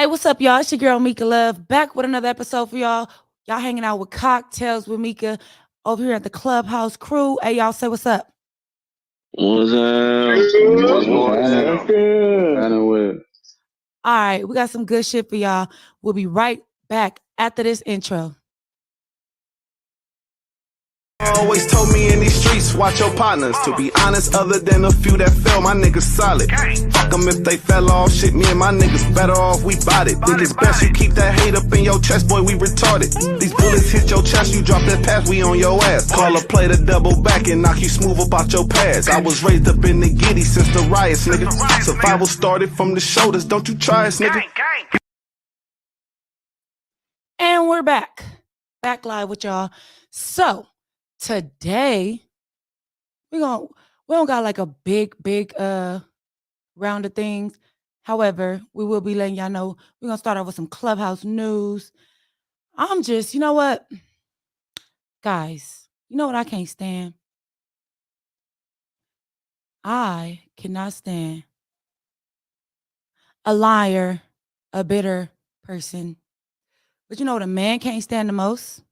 Hey, what's up, y'all? It's your girl Meeka Love back with another episode for y'all. Y'all hanging out with Cocktails with Meeka over here at the Clubhouse crew. Hey, y'all say what's up? What's up? What's going on? All right, we got some good shit for y'all. We'll be right back after this intro. Always told me in these streets, watch your partners. To be honest, other than a few that fell, my niggas solid. Fuck them if they fell off, shit, me and my niggas better off, we bought it. Think it's best you keep that hate up in your chest, boy, we retarded. These bullets hit your chest, you drop that pass, we on your ass. Call a play to double back and knock you smooth up out your pads. I was raised up in the giddy since the riots, nigga. Survival started from the shoulders, don't you try us, nigga. And we're back live with y'all. So today we don't got like a big round of things. However, we will be letting y'all know we're gonna start off with some Clubhouse news. I'm just, you know what, guys, you know what I can't stand? I cannot stand a liar, a bitter person. But you know what a man can't stand the most?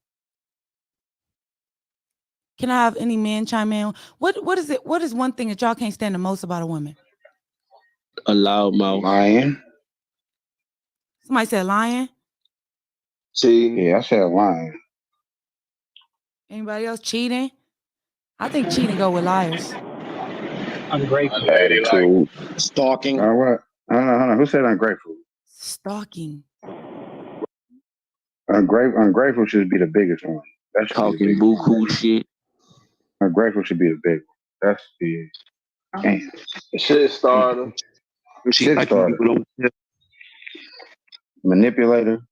Can I have any men chime in? What is it? What is one thing that y'all can't stand the most about a woman? A loud mouth. Lying. Somebody said lying. Cheating. Yeah, I said lying. Anybody else cheating? I think cheating go with liars. Ungrateful. Attitude. Stalking. What? Hold on. Who said ungrateful? Stalking. Ungrateful should be the biggest one. That should Talking be the biggest buku one. shit. Ungrateful should be the big one. That's the Shit starter. Shit starter. Manipulator.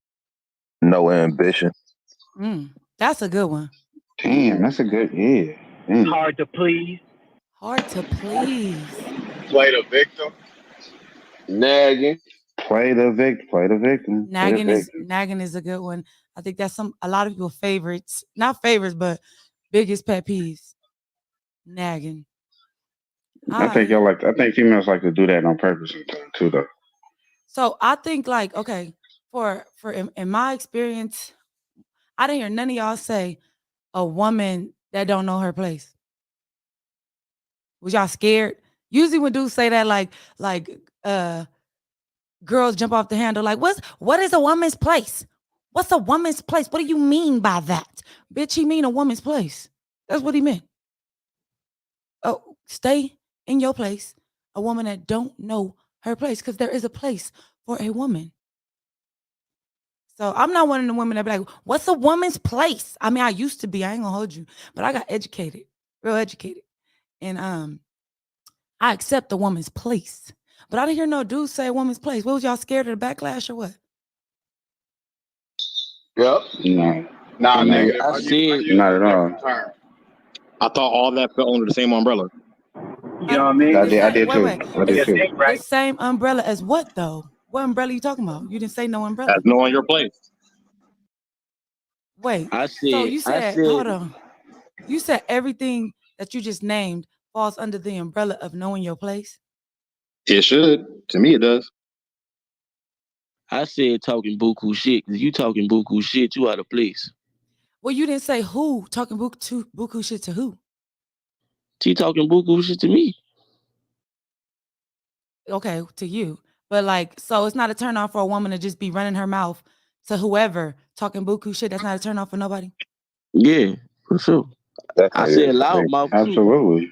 No ambition. That's a good one. Damn, that's a good, yeah. Damn. Hard to please. Hard to please. Play the victim. Nagging. Play the victim. Nagging is a good one. I think that's a lot of people's favorites. Not favorites, but biggest pet peeves. Nagging. I think females like to do that on purpose sometimes too, though. So I think, like, okay, for in my experience, I didn't hear none of y'all say a woman that don't know her place. Was y'all scared? Usually when dudes say that, like girls jump off the handle, like, what is a woman's place? What's a woman's place? What do you mean by that? Bitch, he mean a woman's place. That's what he meant. Oh, stay in your place. A woman that don't know her place, because there is a place for a woman. So I'm not one of the women that be like, what's a woman's place? I mean, I used to be, I ain't gonna hold you, but I got educated, real educated. And I accept a woman's place. But I didn't hear no dude say a woman's place. What was y'all scared of the backlash or what? Yep. Nah, nigga. I see it. Not at all. I thought all that fell under the same umbrella. You know what I mean? I did too. Wait. I did too. The same umbrella as what, though? What umbrella you talking about? You didn't say no umbrella. That's knowing your place. Wait. So you said, hold on. You said everything that you just named falls under the umbrella of knowing your place? It should. To me, it does. I said talking buku shit, because you talking buku shit, you out of place. Well, you didn't say who talking buku shit to who. She talking buku shit to me. Okay, to you. But like, so it's not a turn on for a woman to just be running her mouth to whoever talking buku shit. That's not a turn on for nobody. Yeah, for sure. I said loud mouth too. Absolutely.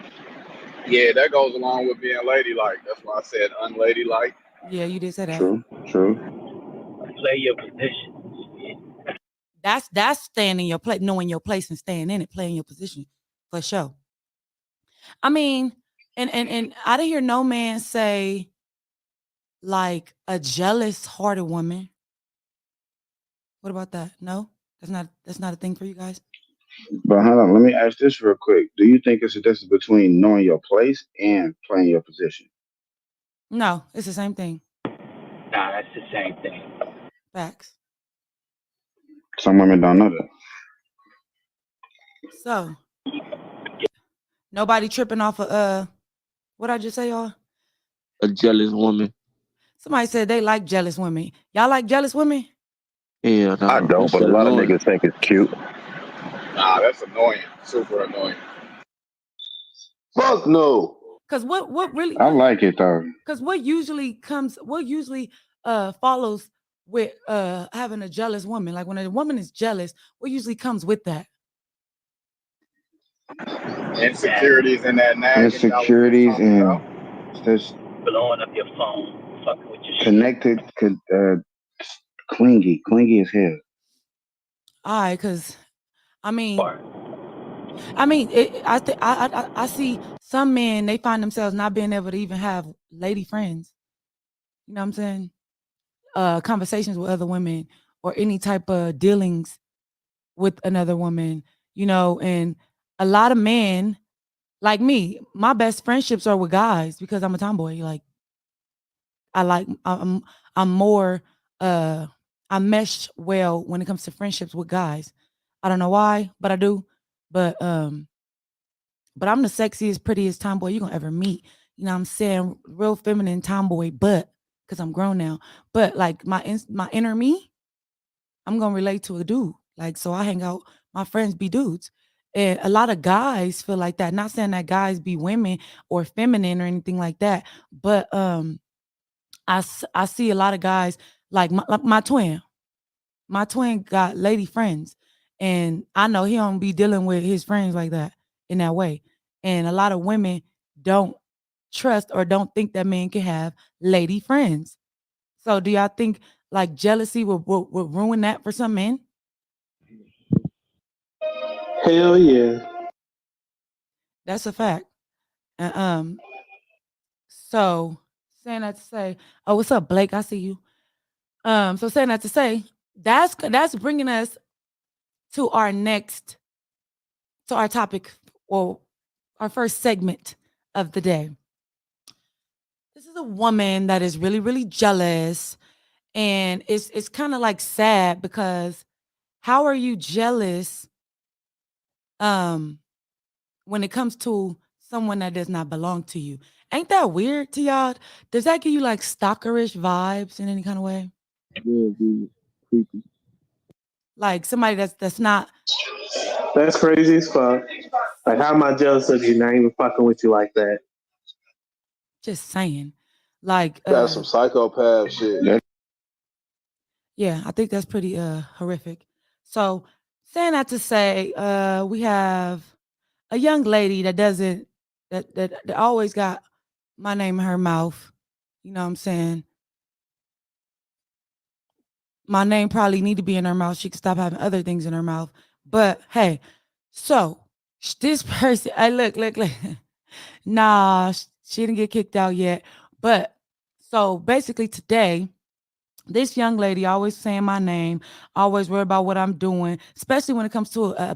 Yeah, that goes along with being ladylike. That's why I said unladylike. Yeah, you did say that. True. Play your position. That's staying in your place, knowing your place and staying in it, playing your position for sure. I mean, and I didn't hear no man say like a jealous-hearted woman. What about that? No, that's not a thing for you guys. But hold on, let me ask this real quick. Do you think it's a difference between knowing your place and playing your position? No, it's the same thing. Nah, that's the same thing. Facts. Some women don't know that. So nobody tripping off of what I just say, y'all? A jealous woman. Somebody said they like jealous women. Y'all like jealous women? Hell no. I don't, That but a shit lot of annoying. niggas think it's cute. Nah, that's annoying. Super annoying. Fuck no. Cause what really? I like it though. Cause what usually follows with having a jealous woman? Like when a woman is jealous, what usually comes with that? Insecurities and that nagging. Insecurities and just Blowing up your phone, fucking with your shit. connected, clingy as hell. All right, cause I mean, Part. I see some men, they find themselves not being able to even have lady friends. You know what I'm saying? Conversations with other women or any type of dealings with another woman, you know, and a lot of men like me, my best friendships are with guys because I'm a tomboy. Like I'm more I mesh well when it comes to friendships with guys. I don't know why, but I do. But I'm the sexiest, prettiest tomboy you're gonna ever meet. You know what I'm saying? Real feminine tomboy, but because I'm grown now. But like my inner me, I'm gonna relate to a dude. Like, so I hang out, my friends be dudes. And a lot of guys feel like that. Not saying that guys be women or feminine or anything like that, but I see a lot of guys like my twin. My twin got lady friends, and I know he don't be dealing with his friends like that in that way. And a lot of women don't trust or don't think that men can have lady friends. So do y'all think like jealousy would ruin that for some men? Hell yeah. That's a fact. And, so saying that to say, oh, what's up, Blake? I see you. So saying that to say, that's bringing us to our topic, or our first segment of the day. This is a woman that is really, really jealous, and it's kind of like sad because how are you jealous when it comes to someone that does not belong to you? Ain't that weird to y'all? Does that give you like stalkerish vibes in any kind of way? Yeah, dude. Creepy. Like somebody that's not. That's crazy as fuck. Like, how am I jealous of you? Not even fucking with you like that. Just saying. Like That's some psychopath shit. yeah, I think that's pretty horrific. So saying that to say, we have a young lady that doesn't that always got my name in her mouth. You know what I'm saying? My name probably need to be in her mouth. She could stop having other things in her mouth. But hey, so this person, I look. Nah, she didn't get kicked out yet. But so basically today, this young lady always saying my name, always worried about what I'm doing, especially when it comes to a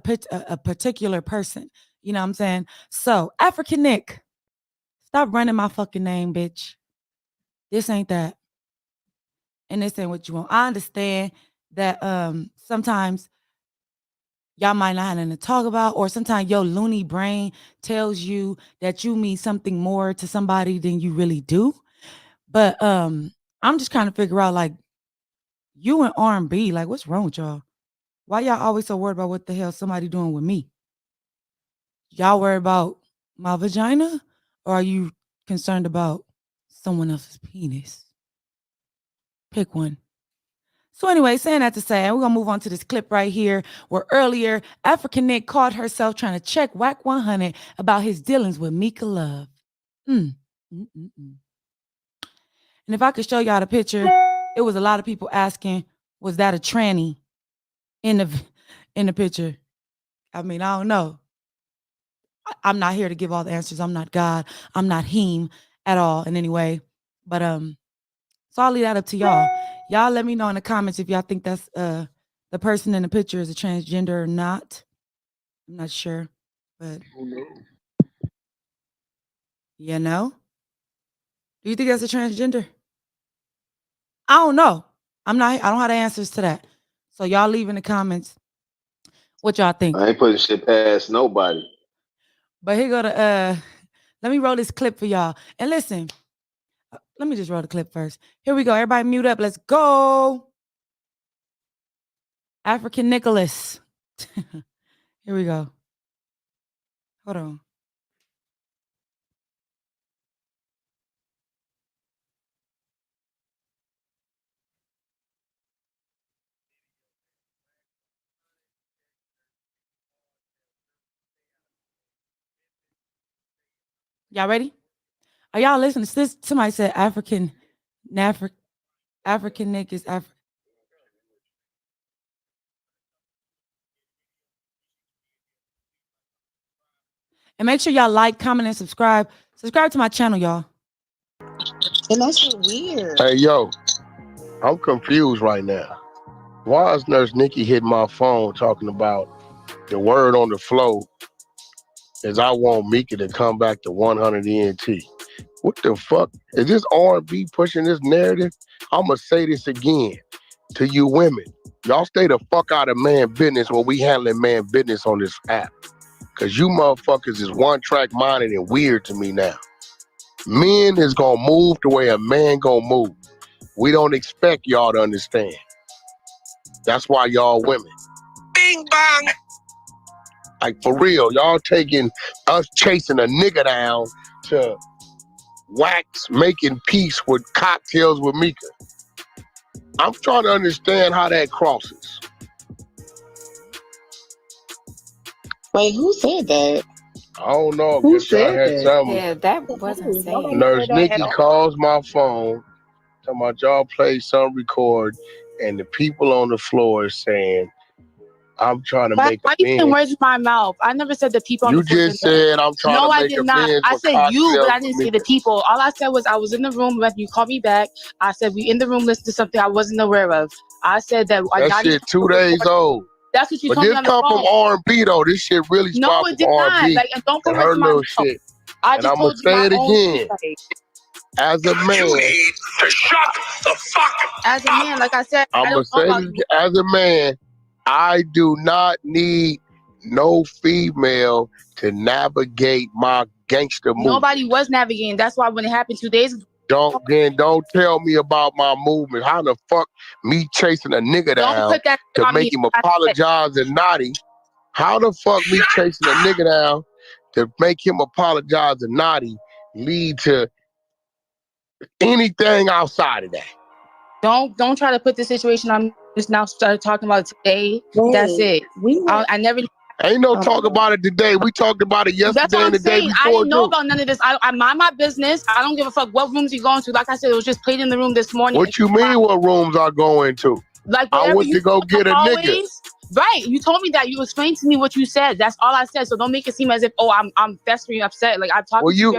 particular person. You know what I'm saying? So African Nick, stop running my fucking name, bitch. This ain't that. And this ain't what you want. I understand that sometimes y'all might not have nothing to talk about, or sometimes your loony brain tells you that you mean something more to somebody than you really do. But I'm just trying to figure out, like, you and R&B, like, what's wrong with y'all? Why y'all always so worried about what the hell somebody doing with me? Y'all worried about my vagina, or are you concerned about someone else's penis? Pick one. So anyway, saying that to say, we're going to move on to this clip right here where earlier African Nick caught herself trying to check Wack 100 about his dealings with Meeka Love. And if I could show y'all the picture, it was a lot of people asking, was that a tranny in the picture? I mean, I don't know. I'm not here to give all the answers. I'm not God. I'm not him at all in any way. But so I'll leave that up to y'all. Y'all let me know in the comments if y'all think that's the person in the picture is a transgender or not. I'm not sure, but you know, do you think that's a transgender? I don't know. I don't have the answers to that. So y'all leave in the comments what y'all think. I ain't putting shit past nobody. But here go to let me roll this clip for y'all. And listen, Let me just roll the clip first. Here we go. Everybody mute up. Let's go. African Nicholas. Here we go. Hold on. Y'all ready? Are y'all listening? This somebody said African Nick is African. And make sure y'all like, comment, and subscribe. Subscribe to my channel, y'all. And that's so weird. Hey, yo, I'm confused right now. Why is Nurse Nikki hitting my phone talking about the word on the flow is I want Meeka to come back to 100 ENT? What the fuck? Is this R&B pushing this narrative? I'm going to say this again to you women. Y'all stay the fuck out of man business when we handling man business on this app. Because you motherfuckers is one-track minded and weird to me now. Men is going to move the way a man going to move. We don't expect y'all to understand. That's why y'all women. Bing bong. Like for real, y'all taking us chasing a nigga down to Wax making peace with cocktails with Meeka. I'm trying to understand how that crosses. Wait, who said that? I don't know. Who Guess y'all said had that? something. Yeah, that wasn't said. Nurse Nikki calls my phone, talking about y'all play some record, and the people on the floor is saying, I'm trying to make Why you putting words in my mouth? I never said the people on You the floor. just said I'm trying No, to I make did not. amends I for said you, but I cocktails didn't with say the Meeka. people. All I said was I was in the room when you called me back. I said we in the room listening to something I wasn't aware of. I said that That shit 2 days old. That's what you But told me this on the come from phone. R&B though. This shit really No, spot it from did not. R&B Like, and don't put and words her in my little mouth. shit. I And just I'm gonna told you say my it own again. insight. As a man, You need to shut the fuck As a man, like I said, I I'm gonna don't know say about this you. as a man, I do not need no female to navigate my gangster movement. Nobody was navigating. That's why when it happened 2 days ago. Don't tell me about my movement. How the fuck me chasing a nigga Don't down put that to on make me. him apologize and naughty? How the fuck me chasing a nigga down to make him apologize and naughty lead to anything outside of that? Don't try to put the situation on. Just now started talking about it today. That's it. I never. Ain't no talk about it today. We talked about it That's yesterday what and I'm the day saying. I before didn't know too. about none of this. I mind my business. I don't give a fuck what rooms you going to. Like I said, it was just played in the room this morning. What you mean what rooms I go into? Like I whatever went you to go get a nigga. Right. You told me that. You explained to me what you said. That's all I said. So don't make it seem as if, oh, I'm festering upset. Like I'm talking to you.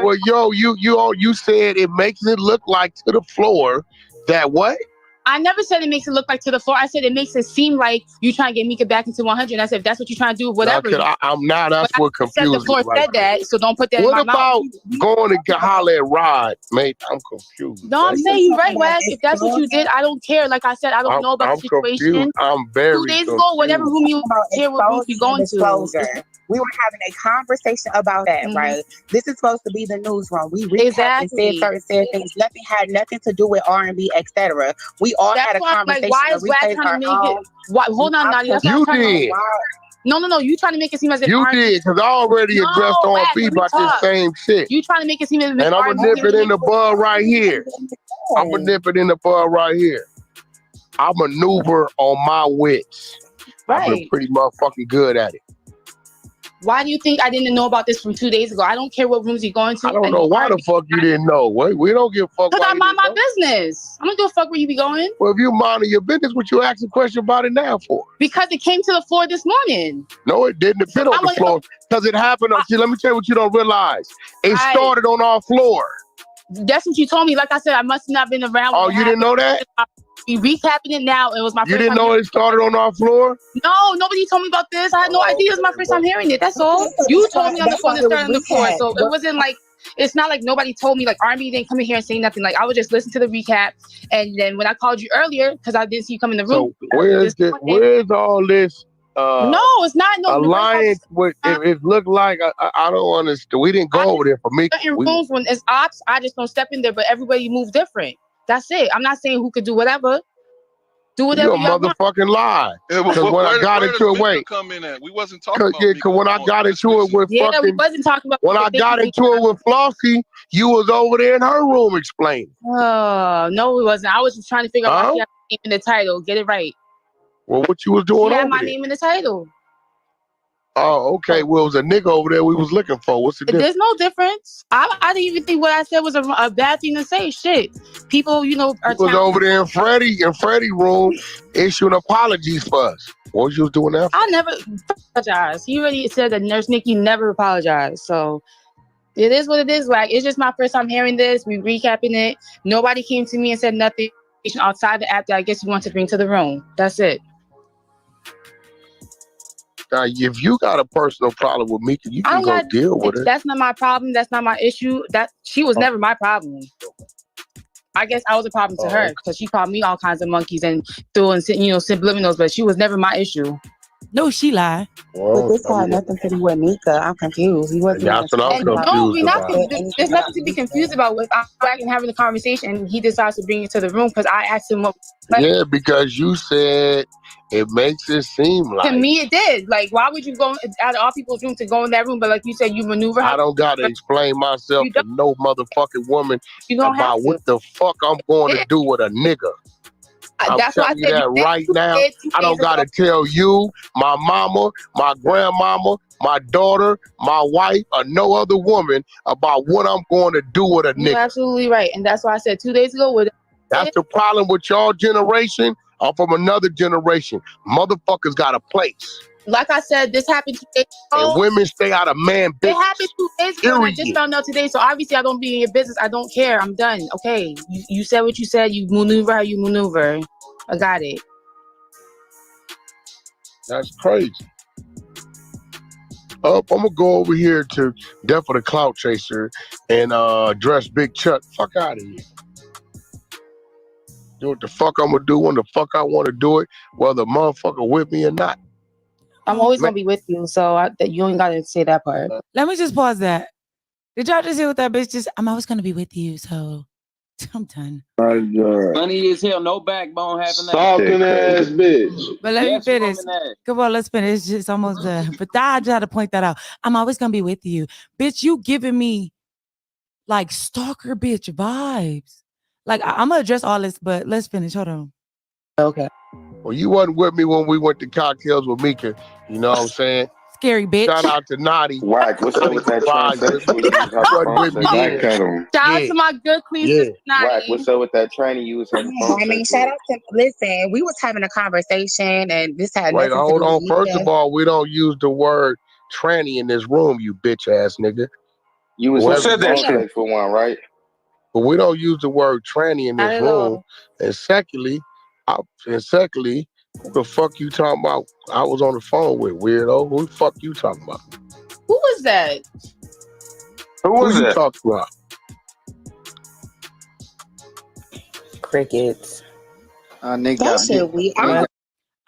You said it makes it look like to the floor that what? I never said it makes it look like to the floor. I said it makes it seem like you trying to get Meeka back into 100. And I said, if that's what you're trying to do, whatever. I'm now. That's what confused the floor me. Right said that, so don't put that in what my about mouth. going to holler at Rod, mate? I'm confused. No, I'm saying you right, Wack. If that's what you did, I don't care. Like I said, I don't know about the situation. Confused. I'm very 2 days confused. ago, whatever room you care what room you going to. We were having a conversation about that, right? This is supposed to be the newsroom. We recapped and said things. Nothing had nothing to do with R&B, etc. We all had a conversation. Like, why is Wack trying to make it? Hold on, Nadia. That's You did. No. You trying to make it seem as if you did, because I already addressed R&B about this same shit. You trying to make it seem as if and I'm gonna nip it in the bud right here. I'm gonna nip it in the bud right here. I maneuver on my wits. I've been pretty motherfucking good at it. Why do you think I didn't know about this from 2 days ago? I don't care what rooms you're going to. I don't know why the fuck you didn't know. We don't give a fuck. Because I mind my business. I don't give a fuck where you be going. Well, if you minding your business, what you asking a question about it now for? Because it came to the floor this morning. No, it didn't. It been on the floor. Because it happened. See, let me tell you what you don't realize. It started on our floor. That's what you told me. Like I said, I must not been around. Oh, you didn't know that? We recapping it now. It was my first time. You didn't know it started on our floor? No, nobody told me about this. I had no idea. It was my first time hearing it. That's all. You told me on the phone it started on the floor. So it wasn't like, it's not like nobody told me, like R&B didn't come in here and say nothing. Like I would just listen to the recap. And then when I called you earlier, because I didn't see you come in the room. So where's all this No, it's not. No, alliance with it looked like I don't understand. We didn't go over there for me. In rooms when it's ops, I just don't step in there, but everybody move different. That's it. I'm not saying who could do whatever. Do whatever you a motherfucking lie. Because when I got into it, come in at? We wasn't talking about because when I got into it with fucking, we wasn't talking about when I got into it with Flossie, you was over there in her room explaining. Oh, no, it wasn't. I was just trying to figure out why she had my name in the title. Get it right. Well, what you was doing She had over my there? name in the title. Oh, okay. Well, it was a nigga over there we was looking for. What's the difference? There's no difference. I didn't even think what I said was a bad thing to say. Shit. People, you know, are was over there in Freddie room issuing apologies for us. What was you doing that for? I never apologized. He already said that Nurse Nikki never apologized. So it is what it is. Like, it's just my first time hearing this. We recapping it. Nobody came to me and said nothing outside the app that I guess you want to bring to the room. That's it. Now, if you got a personal problem with Meeka, you can go deal with it. That's not my problem. That's not my issue. That she was never my problem. I guess I was a problem to her because she called me all kinds of monkeys and threw in, you know, subliminals, but she was never my issue. No, she lied. But this had nothing to do with Meeka. I'm confused. He wasn't. That's what I'm confused No, we're not. about. There's nothing to be confused about. With Wack and having the conversation, and he decides to bring it to the room because I asked him what. Yeah, because you said it makes it seem like. To me, it did. Like, why would you go out of all people's room to go in that room? But like you said, you maneuver. I don't gotta explain myself to no motherfucking woman about what the fuck I'm going to do with a nigga. I'm That's why I telling you said that right now. I don't gotta tell you, my mama, my grandmama, my daughter, my wife, or no other woman about what I'm going to do with a nigga. You're absolutely right, and that's why I said 2 days ago. That's the problem with y'all generation. I'm from another generation. Motherfuckers got a place. Like I said, this happened 2 days ago. And women stay out of man business. It happened 2 days ago, and I just found out today. So obviously, I don't be in your business. I don't care. I'm done. Okay, you said what you said. You maneuver how you maneuver. I got it. That's crazy. I'm gonna go over here to Death of the Clout Chaser and dress Big Chuck. Fuck out of here. Do what the fuck I'm gonna do when the fuck I want to do it, whether motherfucker with me or not. I'm always gonna be with you, so you ain't gotta say that part. Let me just pause that. Did y'all just hear what that bitch just? I'm always gonna be with you, so I'm done. Funny as hell, no backbone having that. Talking ass bitch. But let me finish. Come on, let's finish. It's just almost done. But I just had to point that out. I'm always gonna be with you, bitch. You giving me like stalker bitch vibes. Like I'm gonna address all this, but let's finish. Hold on. Okay. Well, you wasn't with me when we went to cocktails with Meeka. You know what I'm saying? Scary bitch. Shout out to Naughty. Wack, what's up with that transsexual you was having fun with? Shout out to my good queen sister Naughty. Wack, what's up with that training you was having fun I mean, shout out to, listen, we was having a conversation and this had Wait, nothing to hold do on. with First Meeka. of all, we don't use the word tranny in this room, you bitch ass nigga. You was having phone sex for one, right? But we don't use the word tranny in this room. And secondly, who the fuck you talking about? I was on the phone with, weirdo. Who the fuck you talking about? Who was that? Who you talking about? Crickets. Nigga, That shit weird. All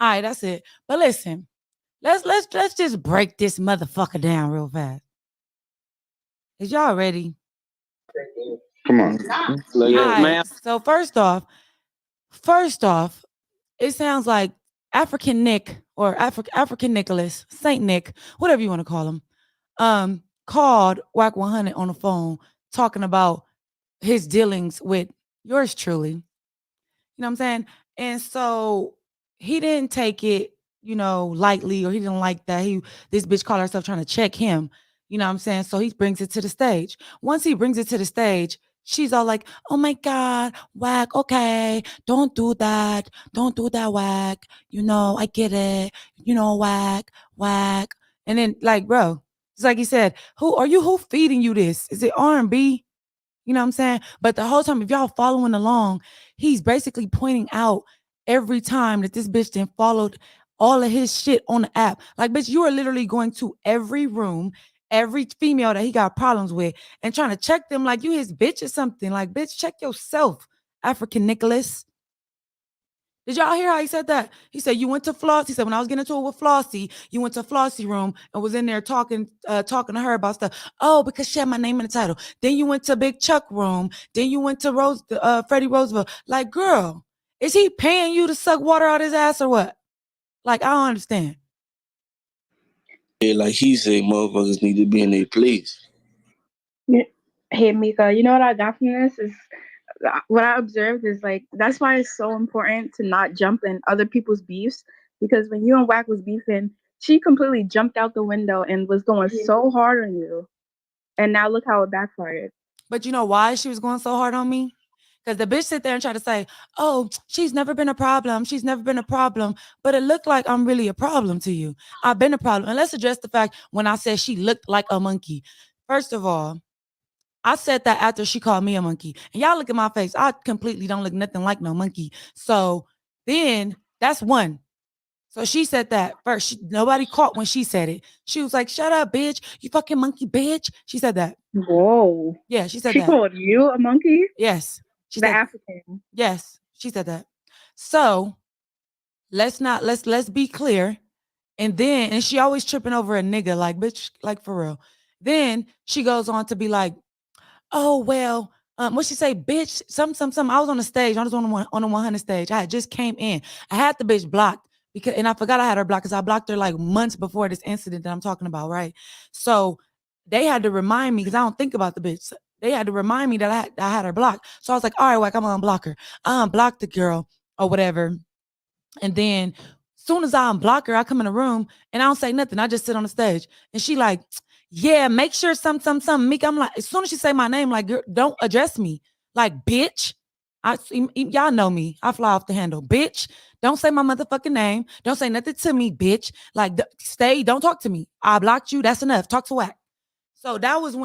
right, that's it. But listen, let's just break this motherfucker down real fast. Is y'all ready? Come on. Yes, ma'am. So first off, it sounds like African Nick or African Nicholas, Saint Nick, whatever you want to call him, called Wack 100 on the phone talking about his dealings with yours truly. You know what I'm saying? And so he didn't take it, you know, lightly, or he didn't like that this bitch called herself trying to check him. You know what I'm saying? So he brings it to the stage. Once he brings it to the stage, she's all like, oh my God, Wack, okay, don't do that. Don't do that, Wack. You know, I get it. You know, Wack. And then, like, bro, it's like he said, who feeding you this? Is it R&B? You know what I'm saying? But the whole time, if y'all following along, he's basically pointing out every time that this bitch then followed all of his shit on the app. Like, bitch, you are literally going to every room, every female that he got problems with, and trying to check them like you his bitch or something. Like, bitch, check yourself, African Nicholas. Did y'all hear how he said that? He said, you went to Flossie. He said, when I was getting into it with Flossie, you went to Flossie room and was in there talking to her about stuff. Oh, because she had my name in the title. Then you went to Big Chuck room. Then you went to Freddie Roosevelt. Like, girl, is he paying you to suck water out his ass or what? Like, I don't understand. Yeah, like he said, motherfuckers need to be in their place. Hey, Meeka, you know what I got from this is what I observed is like that's why it's so important to not jump in other people's beefs, because when you and Wack was beefing, she completely jumped out the window and was going so hard on you, and now look how it backfired. But you know why she was going so hard on me? Because the bitch sit there and try to say, oh, she's never been a problem. She's never been a problem. But it looked like I'm really a problem to you. I've been a problem. And let's address the fact when I said she looked like a monkey. First of all, I said that after she called me a monkey. And y'all look at my face. I completely don't look nothing like no monkey. So then that's one. So she said that first. Nobody caught when she said it. She was like, shut up, bitch. You fucking monkey, bitch. She said that. Whoa. Yeah, she said She that. called you a monkey? Yes. She the said, African. Yes, she said that. So let's be clear. And she always tripping over a nigga, like, bitch, like for real. Then she goes on to be like, oh, well, what she say, bitch, some. I was on the stage. I was on the 100 stage. I had just came in. I had the bitch blocked and I forgot I had her blocked because I blocked her like months before this incident that I'm talking about, right? So they had to remind me because I don't think about the bitch. They had to remind me that I had her blocked. So I was like, all right, Wack, I'm gonna unblock her. I unblocked the girl or whatever. And then soon as I unblock her, I come in the room and I don't say nothing. I just sit on the stage. And she like, yeah, make sure some. Meeka, I'm like, as soon as she say my name, like, girl, don't address me. Like, bitch. Y'all know me. I fly off the handle. Bitch, don't say my motherfucking name. Don't say nothing to me, bitch. Like, stay, don't talk to me. I blocked you. That's enough. Talk to Wack. So that was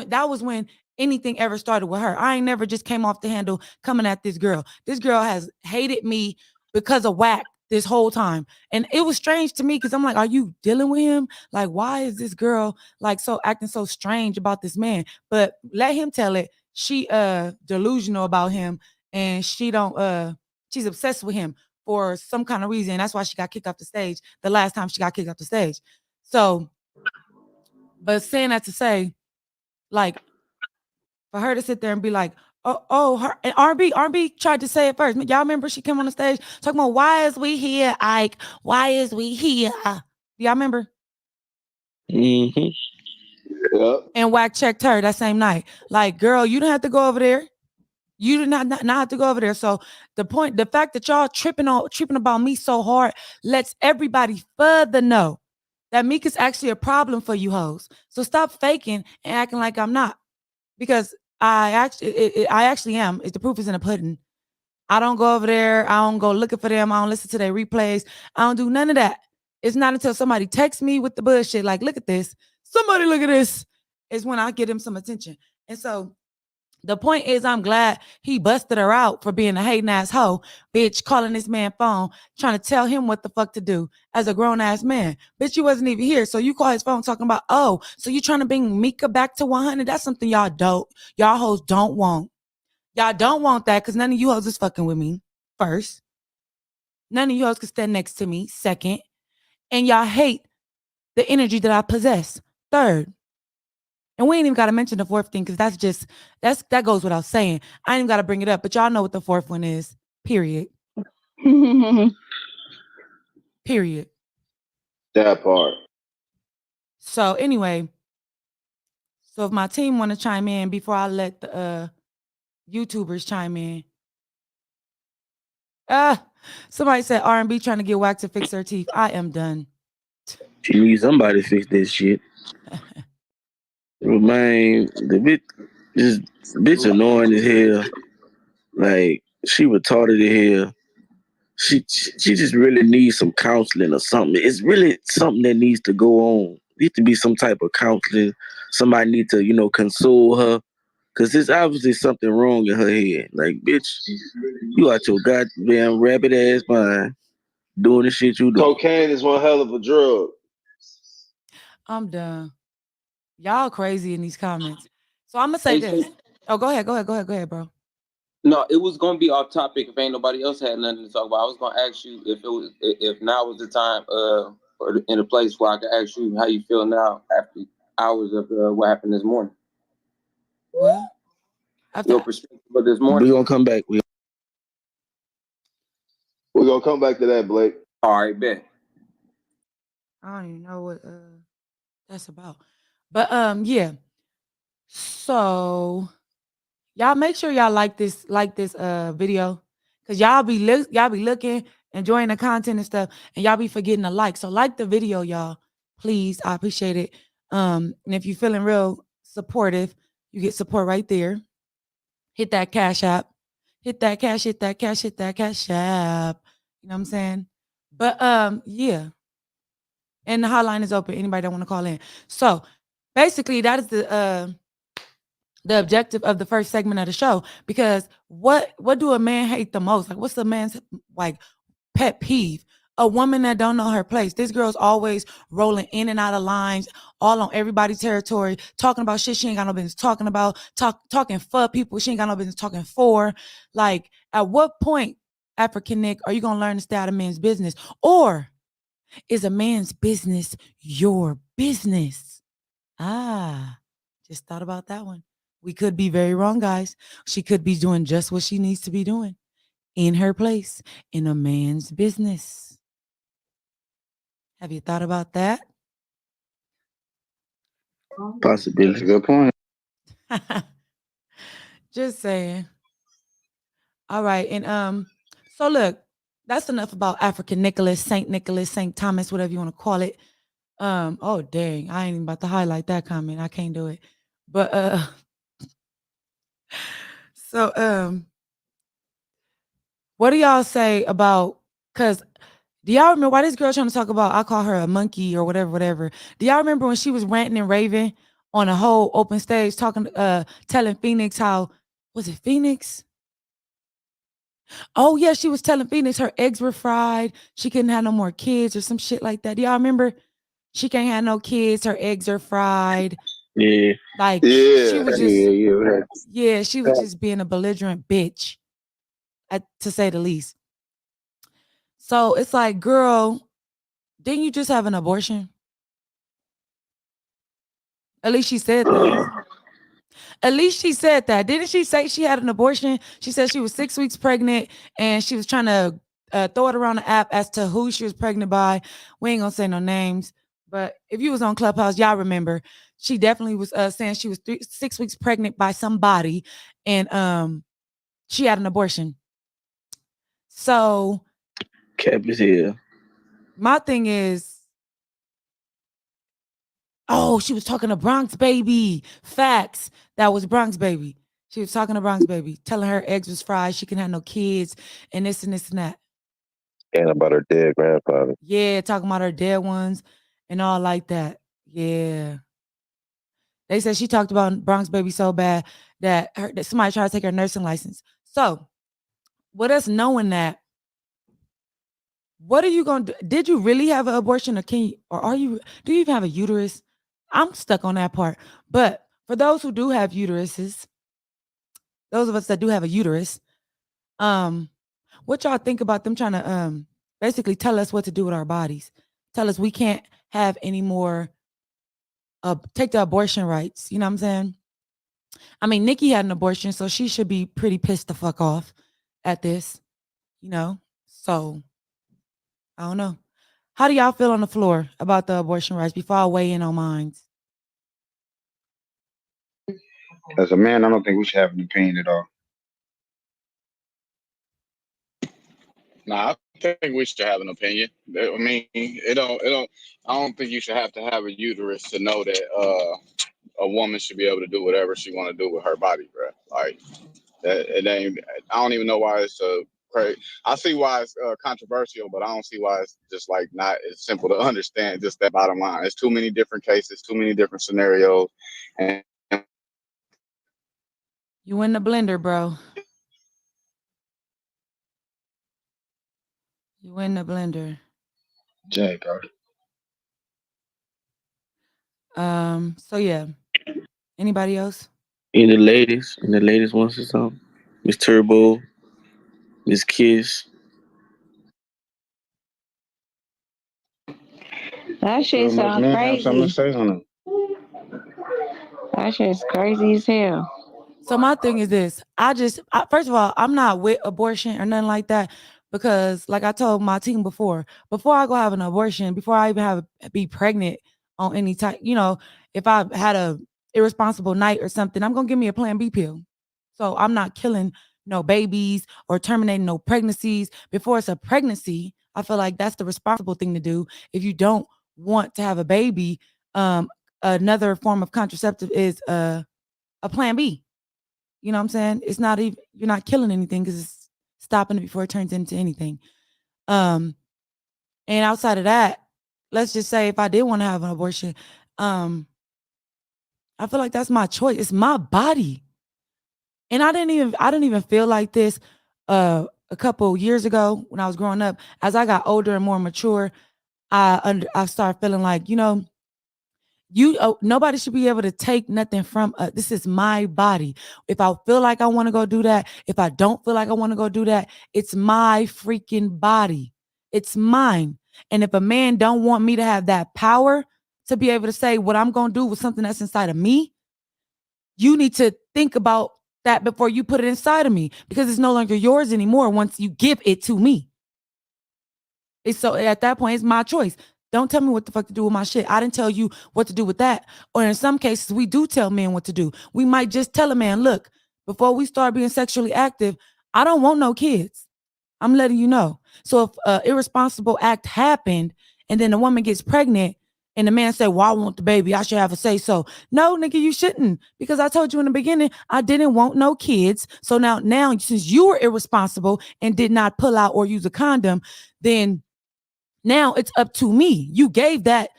when anything ever started with her. I ain't never just came off the handle coming at this girl. This girl has hated me because of Wack this whole time. And it was strange to me because I'm like, are you dealing with him? Like, why is this girl like so acting so strange about this man? But let him tell it. She delusional about him and she don't she's obsessed with him for some kind of reason. That's why she got kicked off the stage the last time she got kicked off the stage. So, but saying that to say, like, for her to sit there and be like, her and R&B tried to say it first. Y'all remember she came on the stage talking about why is we here, Ike? Why is we here? Y'all remember? Mm-hmm. Yep. And Wack checked her that same night. Like, girl, you don't have to go over there. You did not have to go over there. So the fact that y'all tripping about me so hard lets everybody further know that Meeka's actually a problem for you hoes. So stop faking and acting like I'm not. Because I actually am. The proof is in the pudding. I don't go over there. I don't go looking for them. I don't listen to their replays. I don't do none of that. It's not until somebody texts me with the bullshit, like, look at this. Somebody look at this. Is when I give them some attention. And so the point is, I'm glad he busted her out for being a hating ass hoe, bitch, calling this man phone, trying to tell him what the fuck to do as a grown ass man. Bitch, you wasn't even here. So you call his phone talking about, oh, so you trying to bring Meeka back to 100? That's something y'all hoes don't want. Y'all don't want that because none of you hoes is fucking with me, first. None of you hoes can stand next to me, second. And y'all hate the energy that I possess, third. And we ain't even got to mention the fourth thing because that goes without saying. I ain't even got to bring it up, but y'all know what the fourth one is. Period. Period. That part. So anyway, so if my team want to chime in before I let the YouTubers chime in. Somebody said R&B trying to get Wack to fix her teeth. I am done. She needs somebody to fix that shit. Man, the bitch annoying as hell. Like, she retarded as hell. She just really needs some counseling or something. It's really something that needs to go on. Needs to be some type of counseling. Somebody need to, console her. Cause there's obviously something wrong in her head. Like, bitch, you out your goddamn rabbit ass mind doing the shit you do. Cocaine is one hell of a drug. I'm done. Y'all crazy in these comments. So I'm gonna say this. Oh, go ahead, bro. No, it was gonna be off topic if ain't nobody else had nothing to talk about. I was gonna ask you if now was the time or in a place where I could ask you how you feel now after hours of what happened this morning. Well, your perspective of this morning. We're gonna come back. We're gonna come back to that, Blake. All right, bet. I don't even know what that's about. But yeah. So y'all make sure y'all like this video. Cause y'all be looking, enjoying the content and stuff, and y'all be forgetting to like. So like the video, y'all. Please. I appreciate it. And if you're feeling real supportive, you get support right there. Hit that cash app. Hit that cash app. You know what I'm saying? But yeah. And the hotline is open. Anybody that want to call in. So basically, that is the objective of the first segment of the show. Because what do a man hate the most? Like, what's the man's like pet peeve? A woman that don't know her place. This girl's always rolling in and out of lines, all on everybody's territory, talking about shit she ain't got no business talking about, talking for people she ain't got no business talking for. Like, at what point, African Nick, are you gonna learn to stay out of men's business? Or is a man's business your business? Just thought about that one. We could be very wrong, guys. She could be doing just what she needs to be doing in her place, in a man's business. Have you thought about that? Possibility. That's a good point. Just saying. All right. And so look, that's enough about African Nicholas, St. Thomas, whatever you want to call it. Oh dang, I ain't even about to highlight that comment. I can't do it. But so what do y'all say about, cause do y'all remember why this girl trying to talk about, I call her a monkey or whatever. Do y'all remember when she was ranting and raving on a whole open stage talking telling Phoenix how, was it Phoenix? Oh yeah, she was telling Phoenix her eggs were fried. She couldn't have no more kids or some shit like that. Do y'all remember? She can't have no kids. Her eggs are fried. Yeah. Like she was just she was just being a belligerent bitch, to say the least. So it's like, girl, didn't you just have an abortion? At least she said that. At least she said that. Didn't she say she had an abortion? She said she was 6 weeks pregnant and she was trying to throw it around the app as to who she was pregnant by. We ain't gonna say no names, but if you was on Clubhouse, y'all remember she definitely was saying she was 6 weeks pregnant by somebody, and she had an abortion. So Cap is here. my thing is, oh, she was talking to Bronx Baby. Facts. That was Bronx Baby. She was talking to Bronx Baby, telling her eggs was fried. She can have no kids and this and this and that. And about her dead grandfather. Yeah, talking about her dead ones and all like that. Yeah. They said she talked about Bronx Baby so bad that somebody tried to take her nursing license. So, with us knowing that, what are you going to do? Did you really have an abortion, or do you even have a uterus? I'm stuck on that part. But for those who do have uteruses, those of us that do have a uterus, what y'all think about them trying to basically tell us what to do with our bodies? Tell us we can't have any more take the abortion rights. You know what I'm saying? I mean, Nikki had an abortion, so she should be pretty pissed the fuck off at this, you know? So, I don't know. How do y'all feel on the floor about the abortion rights before I weigh in on mine? As a man, I don't think we should have an opinion at all. Nah, I think we should have an opinion. I mean, it don't. I don't think you should have to have a uterus to know that a woman should be able to do whatever she want to do with her body, bro. Like it ain't. I don't even know why it's crazy. I see why it's controversial, but I don't see why it's just like not as simple to understand. Just that bottom line. It's too many different cases, too many different scenarios, and you in the blender, bro. You in the blender. Jake. So yeah. Anybody else? Any ladies? And the ladies wants to something? Miss Turbo, Miss Kiss. That shit sounds Men have something to crazy. say on it. That shit's crazy as hell. So my thing is this. First of all, I'm not with abortion or nothing like that because like I told my team before I go have an abortion, before I even be pregnant on any type, if I had a irresponsible night or something, I'm going to give me a Plan B pill. So I'm not killing no babies or terminating no pregnancies. Before it's a pregnancy, I feel like that's the responsible thing to do. If you don't want to have a baby, another form of contraceptive is a Plan B. You know what I'm saying? It's not even, you're not killing anything because it's stopping it before it turns into anything. And outside of that, let's just say if I did want to have an abortion, I feel like that's my choice. It's my body. And I didn't even feel like this a couple years ago when I was growing up. As I got older and more mature, I started feeling like, nobody should be able to take nothing from this is my body. If I feel like I want to go do that, if I don't feel like I want to go do that, it's my freaking body. It's mine. And if a man don't want me to have that power to be able to say what I'm going to do with something that's inside of me, you need to think about that before you put it inside of me, because it's no longer yours anymore once you give it to me. So at that point, it's my choice. Don't tell me what the fuck to do with my shit. I didn't tell you what to do with that. Or in some cases, we do tell men what to do. We might just tell a man, look, before we start being sexually active, I don't want no kids. I'm letting you know. So if an irresponsible act happened and then the woman gets pregnant and the man said, well, I want the baby, I should have a say so. No, nigga, you shouldn't. Because I told you in the beginning, I didn't want no kids. So now since you were irresponsible and did not pull out or use a condom, then now it's up to me. You gave that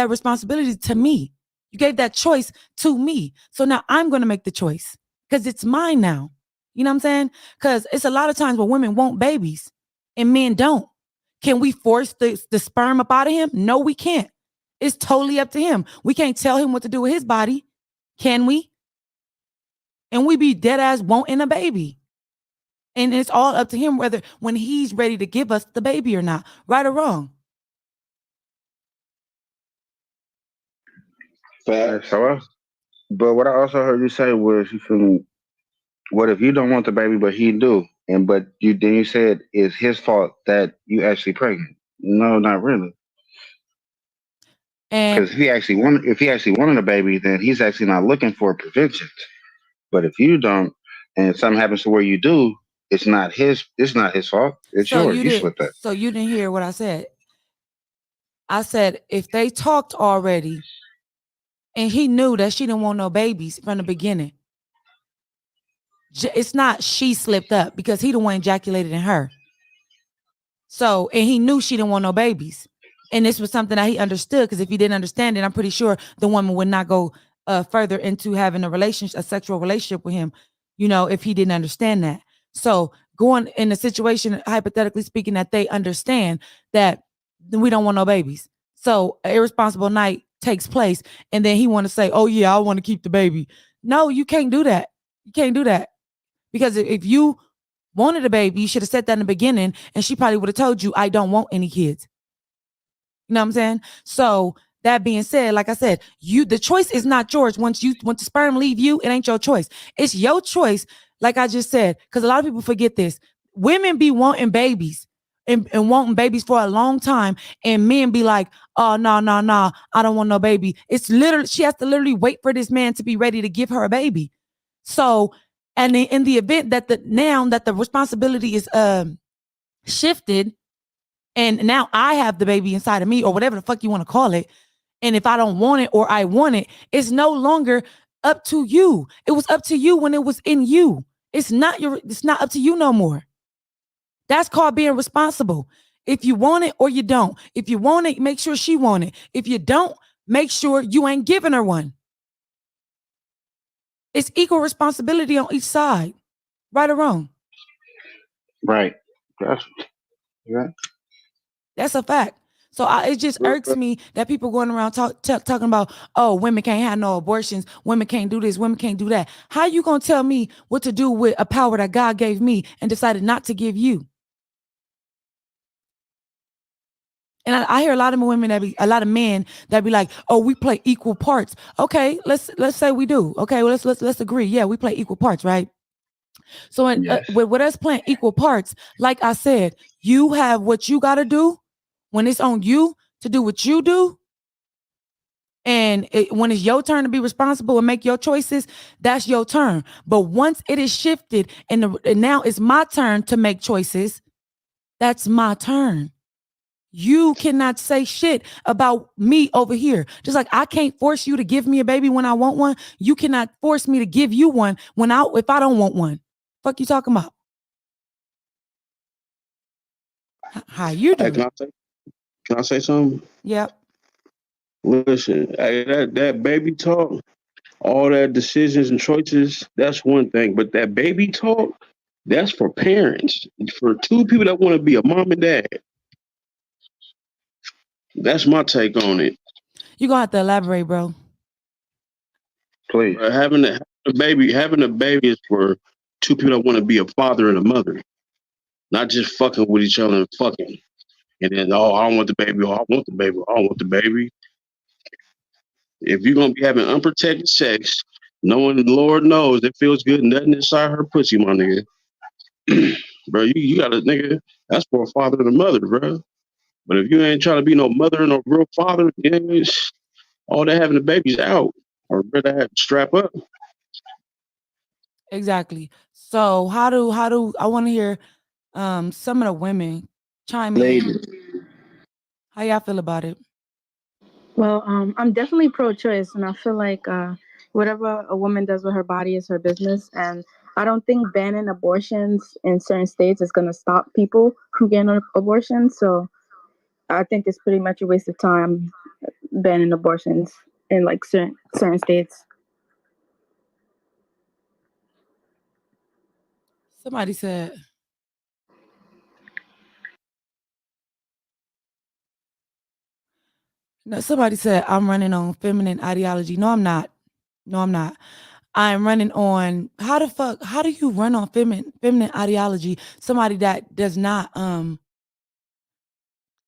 responsibility to me. You gave that choice to me. So now I'm going to make the choice because it's mine now. You know what I'm saying? Because it's a lot of times where women want babies and men don't. Can we force the sperm up out of him? No, we can't. It's totally up to him. We can't tell him what to do with his body. Can we? And we be dead ass wanting a baby. And it's all up to him whether when he's ready to give us the baby or not, right or wrong. But what I also heard you say was, you feel, what if you don't want the baby but he do, but you said it's his fault that you actually pregnant? No, not really. Because if he actually wanted a baby, then he's actually not looking for prevention. But if you don't, and something happens to where you do, it's not his fault. It's yours. You slipped that. So you didn't hear what I said. I said if they talked already and he knew that she didn't want no babies from the beginning, it's not she slipped up because he the one ejaculated in her. So, and he knew she didn't want no babies. And this was something that he understood, because if he didn't understand it, I'm pretty sure the woman would not go further into having a sexual relationship with him, if he didn't understand that. So going in a situation, hypothetically speaking, that they understand that we don't want no babies. So an irresponsible night takes place, and then he want to say, oh yeah, I want to keep the baby. No, you can't do that. You can't do that. Because if you wanted a baby, you should have said that in the beginning, and she probably would have told you, I don't want any kids. You know what I'm saying? So that being said, like I said, the choice is not yours. Once the sperm leave you, it ain't your choice. It's your choice, like I just said, because a lot of people forget this. Women be wanting babies and wanting babies for a long time, and men be like, oh, no, I don't want no baby. It's literally, she has to literally wait for this man to be ready to give her a baby. So, and in the event that the responsibility is shifted, and now I have the baby inside of me, or whatever the fuck you want to call it, and if I don't want it or I want it, it's no longer up to you. It was up to you when it was in you. It's not up to you no more. That's called being responsible. If you want it or you don't. If you want it, make sure she want it. If you don't, make sure you ain't giving her one. It's equal responsibility on each side, right or wrong. Right. Gotcha. Yeah. That's a fact. So it just irks me that people going around talking about, oh, women can't have no abortions, women can't do this, women can't do that. How you gonna tell me what to do with a power that God gave me and decided not to give you? And I hear a lot of women a lot of men that be like, oh, we play equal parts. Okay, let's say we do. Okay, well, let's agree. Yeah, we play equal parts, right? So with us playing equal parts, like I said, you have what you got to do when it's on you to do what you do. And when it's your turn to be responsible and make your choices, that's your turn. But once it is shifted and now it's my turn to make choices, that's my turn. You cannot say shit about me over here. Just like I can't force you to give me a baby when I want one. You cannot force me to give you one if I don't want one. Fuck you talking about? How you doing? Hey, can I say something? Yep. Listen, hey, that baby talk, all that decisions and choices, that's one thing. But that baby talk, that's for parents. For two people that want to be a mom and dad. That's my take on it. You're gonna have to elaborate, bro. Please. Having a baby is for two people that want to be a father and a mother. Not just fucking with each other and fucking. And then, oh, I don't want the baby, oh, I want the baby, I don't want the baby. If you're gonna be having unprotected sex, knowing the Lord knows it feels good, nothing inside her pussy, my nigga. Bro, you got a nigga, that's for a father and a mother, bro. But if you ain't trying to be no mother and no real father, then all that having the baby's out. Or better have to strap up. Exactly. So how do I want to hear some of the women chime in. How y'all feel about it? Well, I'm definitely pro-choice, and I feel like whatever a woman does with her body is her business. And I don't think banning abortions in certain states is going to stop people from getting abortions. So I think it's pretty much a waste of time banning abortions in like certain states. Somebody said. No, somebody said I'm running on feminine ideology. No, I'm not. No, I'm not. I'm running on how do you run on feminine ideology? Somebody that does not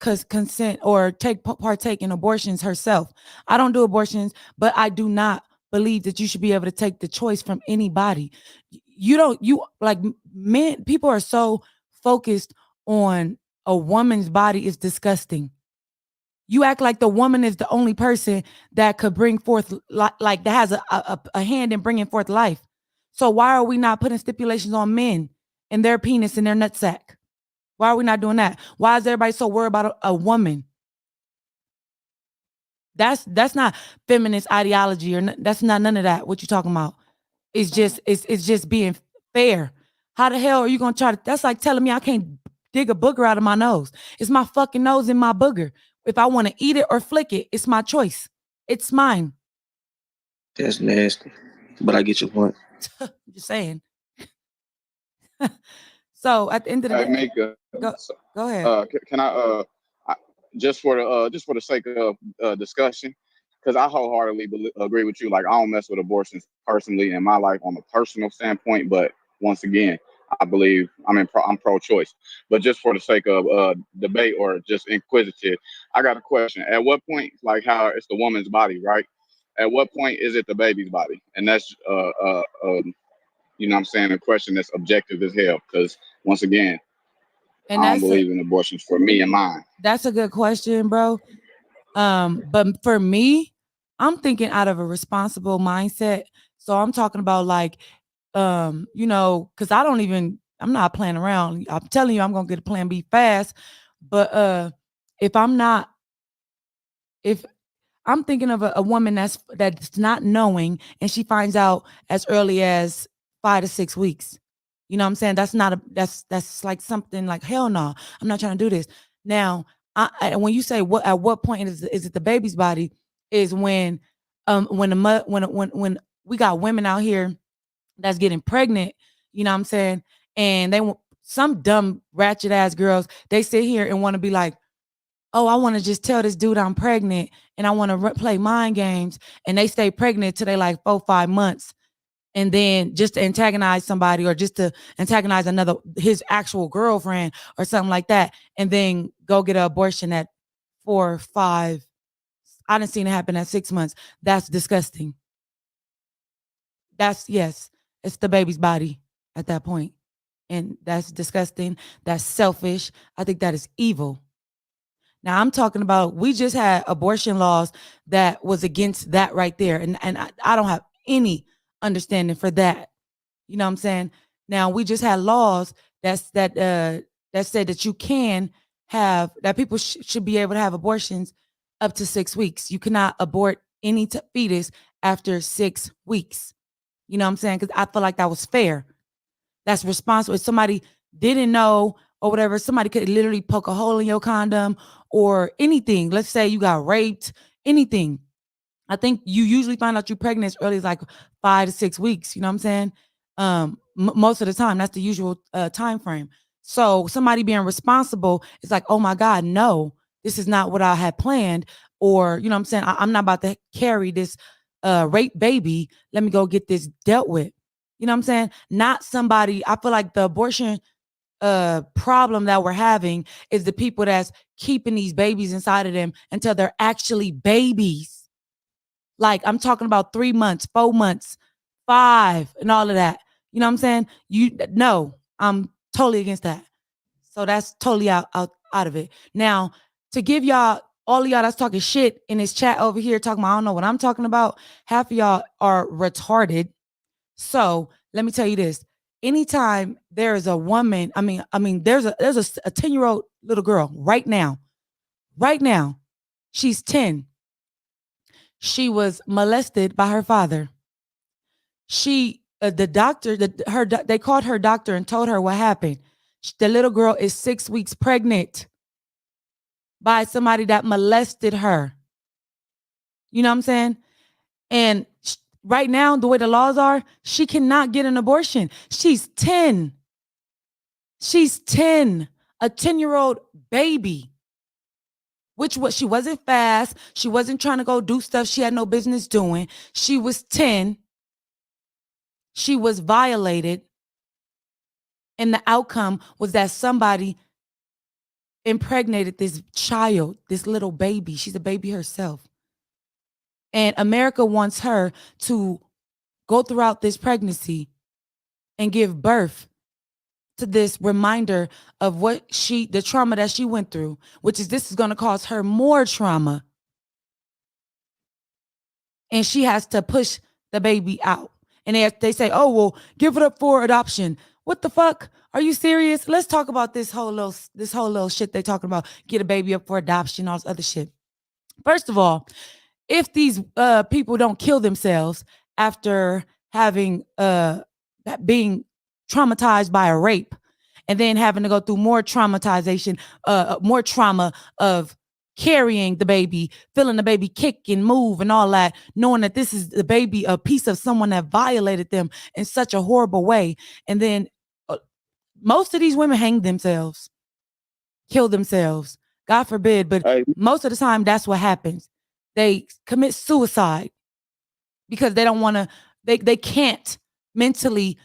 consent or partake in abortions herself. I don't do abortions, but I do not believe that you should be able to take the choice from anybody. You like men, people are so focused on a woman's body is disgusting. You act like the woman is the only person that could bring forth like that has a hand in bringing forth life. So why are we not putting stipulations on men and their penis and their nutsack? Why are we not doing that? Why is everybody so worried about a woman? That's not feminist ideology or that's not none of that. What you talking about? It's just being fair. How the hell are you gonna try to? That's like telling me I can't dig a booger out of my nose. It's my fucking nose and my booger. If I want to eat it or flick it, it's my choice. It's mine. That's nasty. But I get your point. Just saying. So at the end of the day, Meeka, go ahead. Can just for the sake of discussion, because I wholeheartedly agree with you. Like I don't mess with abortions personally in my life on a personal standpoint, but once again, I believe I'm pro-choice. But just for the sake of debate or just inquisitive, I got a question. At what point, like how it's the woman's body, right? At what point is it the baby's body? And that's you know what I'm saying, a question that's objective as hell. Because once again, and I don't believe in abortions for me and mine. That's a good question, bro. But for me, I'm thinking out of a responsible mindset. So I'm talking about like, you know, because I'm not playing around. I'm telling you, I'm gonna get a plan B fast. But if I'm thinking of a woman that's not knowing and she finds out as early as 5 to 6 weeks. You know what I'm saying? That's like something like, hell no, I'm not trying to do this. Now, when you say at what point is it the baby's body is when we got women out here that's getting pregnant, you know what I'm saying? And some dumb ratchet ass girls, they sit here and want to be like, oh, I want to just tell this dude I'm pregnant and I want to play mind games, and they stay pregnant till they like 4-5 months, and then just to antagonize somebody or just to antagonize his actual girlfriend or something like that, and then go get an abortion at 4 or 5. I didn't seen it happen at 6 months. That's disgusting. Yes, it's the baby's body at that point. And that's disgusting. That's selfish. I think that is evil. Now I'm talking about, we just had abortion laws that was against that right there. And I don't have any understanding for that. You know what I'm saying? Now we just had laws that said that you can have, that people should be able to have abortions up to 6 weeks. You cannot abort any fetus after 6 weeks. You know what I'm saying? Because I feel like that was fair. That's responsible. If somebody didn't know or whatever, somebody could literally poke a hole in your condom or anything. Let's say you got raped, anything. I think you usually find out you're pregnant as early as like 5 to 6 weeks. You know what I'm saying? Most of the time, that's the usual time frame. So somebody being responsible is like, oh my God, no, this is not what I had planned. Or, you know what I'm saying? I'm not about to carry this rape baby. Let me go get this dealt with. You know what I'm saying? Not somebody, I feel like the abortion problem that we're having is the people that's keeping these babies inside of them until they're actually babies. Like, I'm talking about 3 months, 4 months, 5, and all of that. You know what I'm saying? No, I'm totally against that. So that's totally out of it. Now, to give y'all, all of y'all that's talking shit in this chat over here, talking about, I don't know what I'm talking about, half of y'all are retarded. So let me tell you this. Anytime there is a woman, I mean, there's a 10-year-old little girl right now, she's 10. She was molested by her father. The doctor, they called her doctor and told her what happened. The little girl is 6 weeks pregnant by somebody that molested her. You know what I'm saying? And right now, the way the laws are, she cannot get an abortion. She's 10. She's 10, a 10-year-old baby. She wasn't fast. She wasn't trying to go do stuff she had no business doing. She was 10. She was violated. And the outcome was that somebody impregnated this child, this little baby. She's a baby herself. And America wants her to go throughout this pregnancy and give birth to this reminder of the trauma that she went through, this is going to cause her more trauma. And she has to push the baby out. And they say, oh, well, give it up for adoption. What the fuck? Are you serious? Let's talk about this whole little shit they talking about. Get a baby up for adoption, all this other shit. First of all, if these people don't kill themselves after having being traumatized by a rape, and then having to go through more traumatization, more trauma of carrying the baby, feeling the baby kick and move and all that, knowing that this is the baby, a piece of someone that violated them in such a horrible way. And then most of these women hang themselves, kill themselves, God forbid. But most of the time, that's what happens. They commit suicide because they don't want to, they can't mentally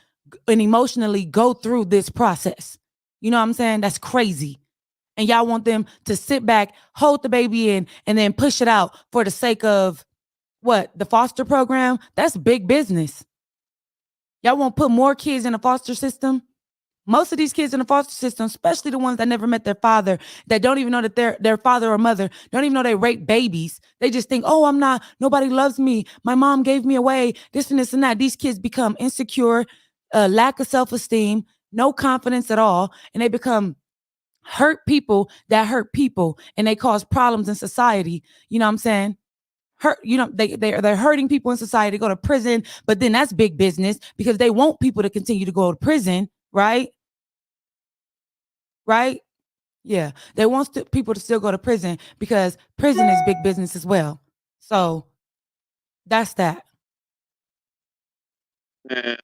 and emotionally go through this process. You know what I'm saying? That's crazy. And y'all want them to sit back, hold the baby in, and then push it out for the sake of what? The foster program? That's big business. Y'all won't put more kids in the foster system? Most of these kids in the foster system, especially the ones that never met their father, that don't even know that their father or mother, don't even know they rape babies. They just think, oh, nobody loves me. My mom gave me away, this and this and that. These kids become insecure, lack of self-esteem, no confidence at all. And they become hurt people that hurt people. And they cause problems in society. You know what I'm saying? They're hurting people in society, go to prison, but then that's big business because they want people to continue to go to prison, right? Right? Yeah. They want people to still go to prison because prison is big business as well. So that's that. Now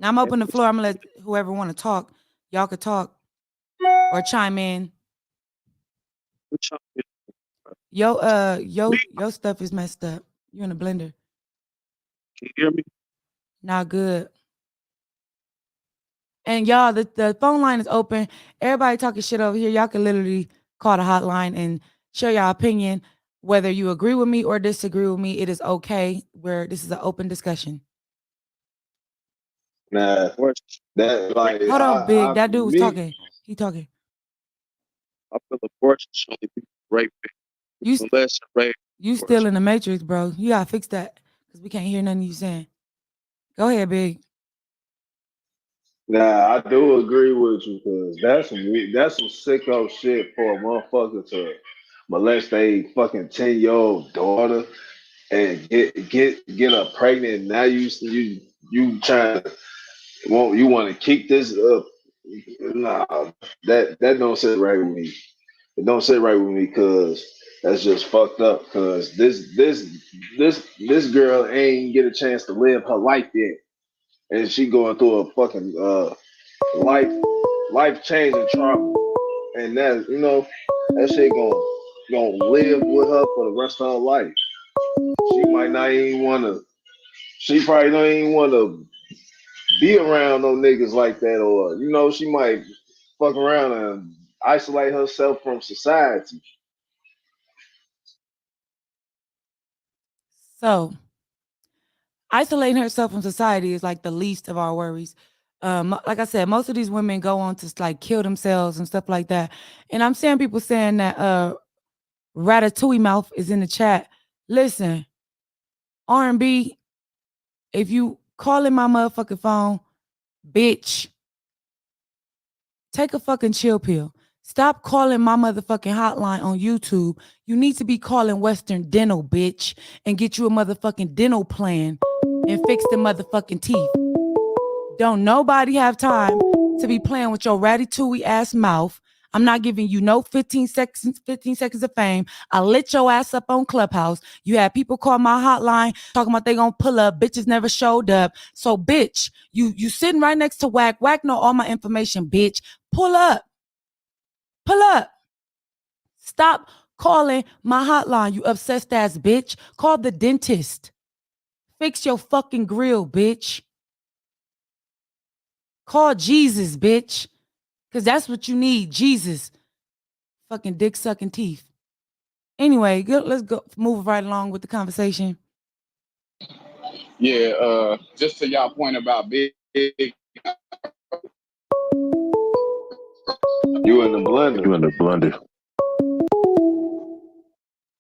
I'm open the floor. I'm gonna let whoever want to talk. Y'all could talk or chime in. Your stuff is messed up. You in a blender. Can you hear me? Not good. And y'all, the phone line is open. Everybody talking shit over here. Y'all can literally call the hotline and share your opinion. Whether you agree with me or disagree with me, it is okay. Where this is an open discussion. Nah, that like Hold on, Big. That dude was me. talking. He talking. I feel abortion should only be rape. You still in the matrix, bro. You gotta fix that because we can't hear nothing you saying. Go ahead, Big. Nah, I do agree with you because that's some sicko shit for a motherfucker to molest a fucking 10-year-old daughter and get her pregnant. Now you trying to want to kick this up? Nah, that don't sit right with me. It don't sit right with me because that's just fucked up. Because this girl ain't get a chance to live her life yet, and she going through a fucking life changing trauma, and that shit gonna live with her for the rest of her life. She might not even wanna. She probably don't even wanna be around no niggas like that, or she might fuck around and isolate herself from society. So, isolating herself from society is like the least of our worries. Like I said, most of these women go on to like kill themselves and stuff like that. And I'm seeing people saying that Ratatouille Mouth is in the chat. Listen, R&B, if you calling my motherfucking phone, bitch, take a fucking chill pill. Stop calling my motherfucking hotline on YouTube. You need to be calling Western Dental, bitch, and get you a motherfucking dental plan and fix the motherfucking teeth. Don't nobody have time to be playing with your ratatouille ass mouth. I'm not giving you no 15 seconds of fame. I lit your ass up on Clubhouse. You had people call my hotline talking about they gonna pull up. Bitches never showed up. So bitch, you sitting right next to Wack. Wack know all my information, bitch. Pull up. Pull up. Stop calling my hotline, you obsessed ass bitch. Call the dentist. Fix your fucking grill, bitch. Call Jesus, bitch. Because that's what you need, Jesus. Fucking dick sucking teeth. Anyway, let's go move right along with the conversation. Yeah, just to y'all point about Big. You in the blender.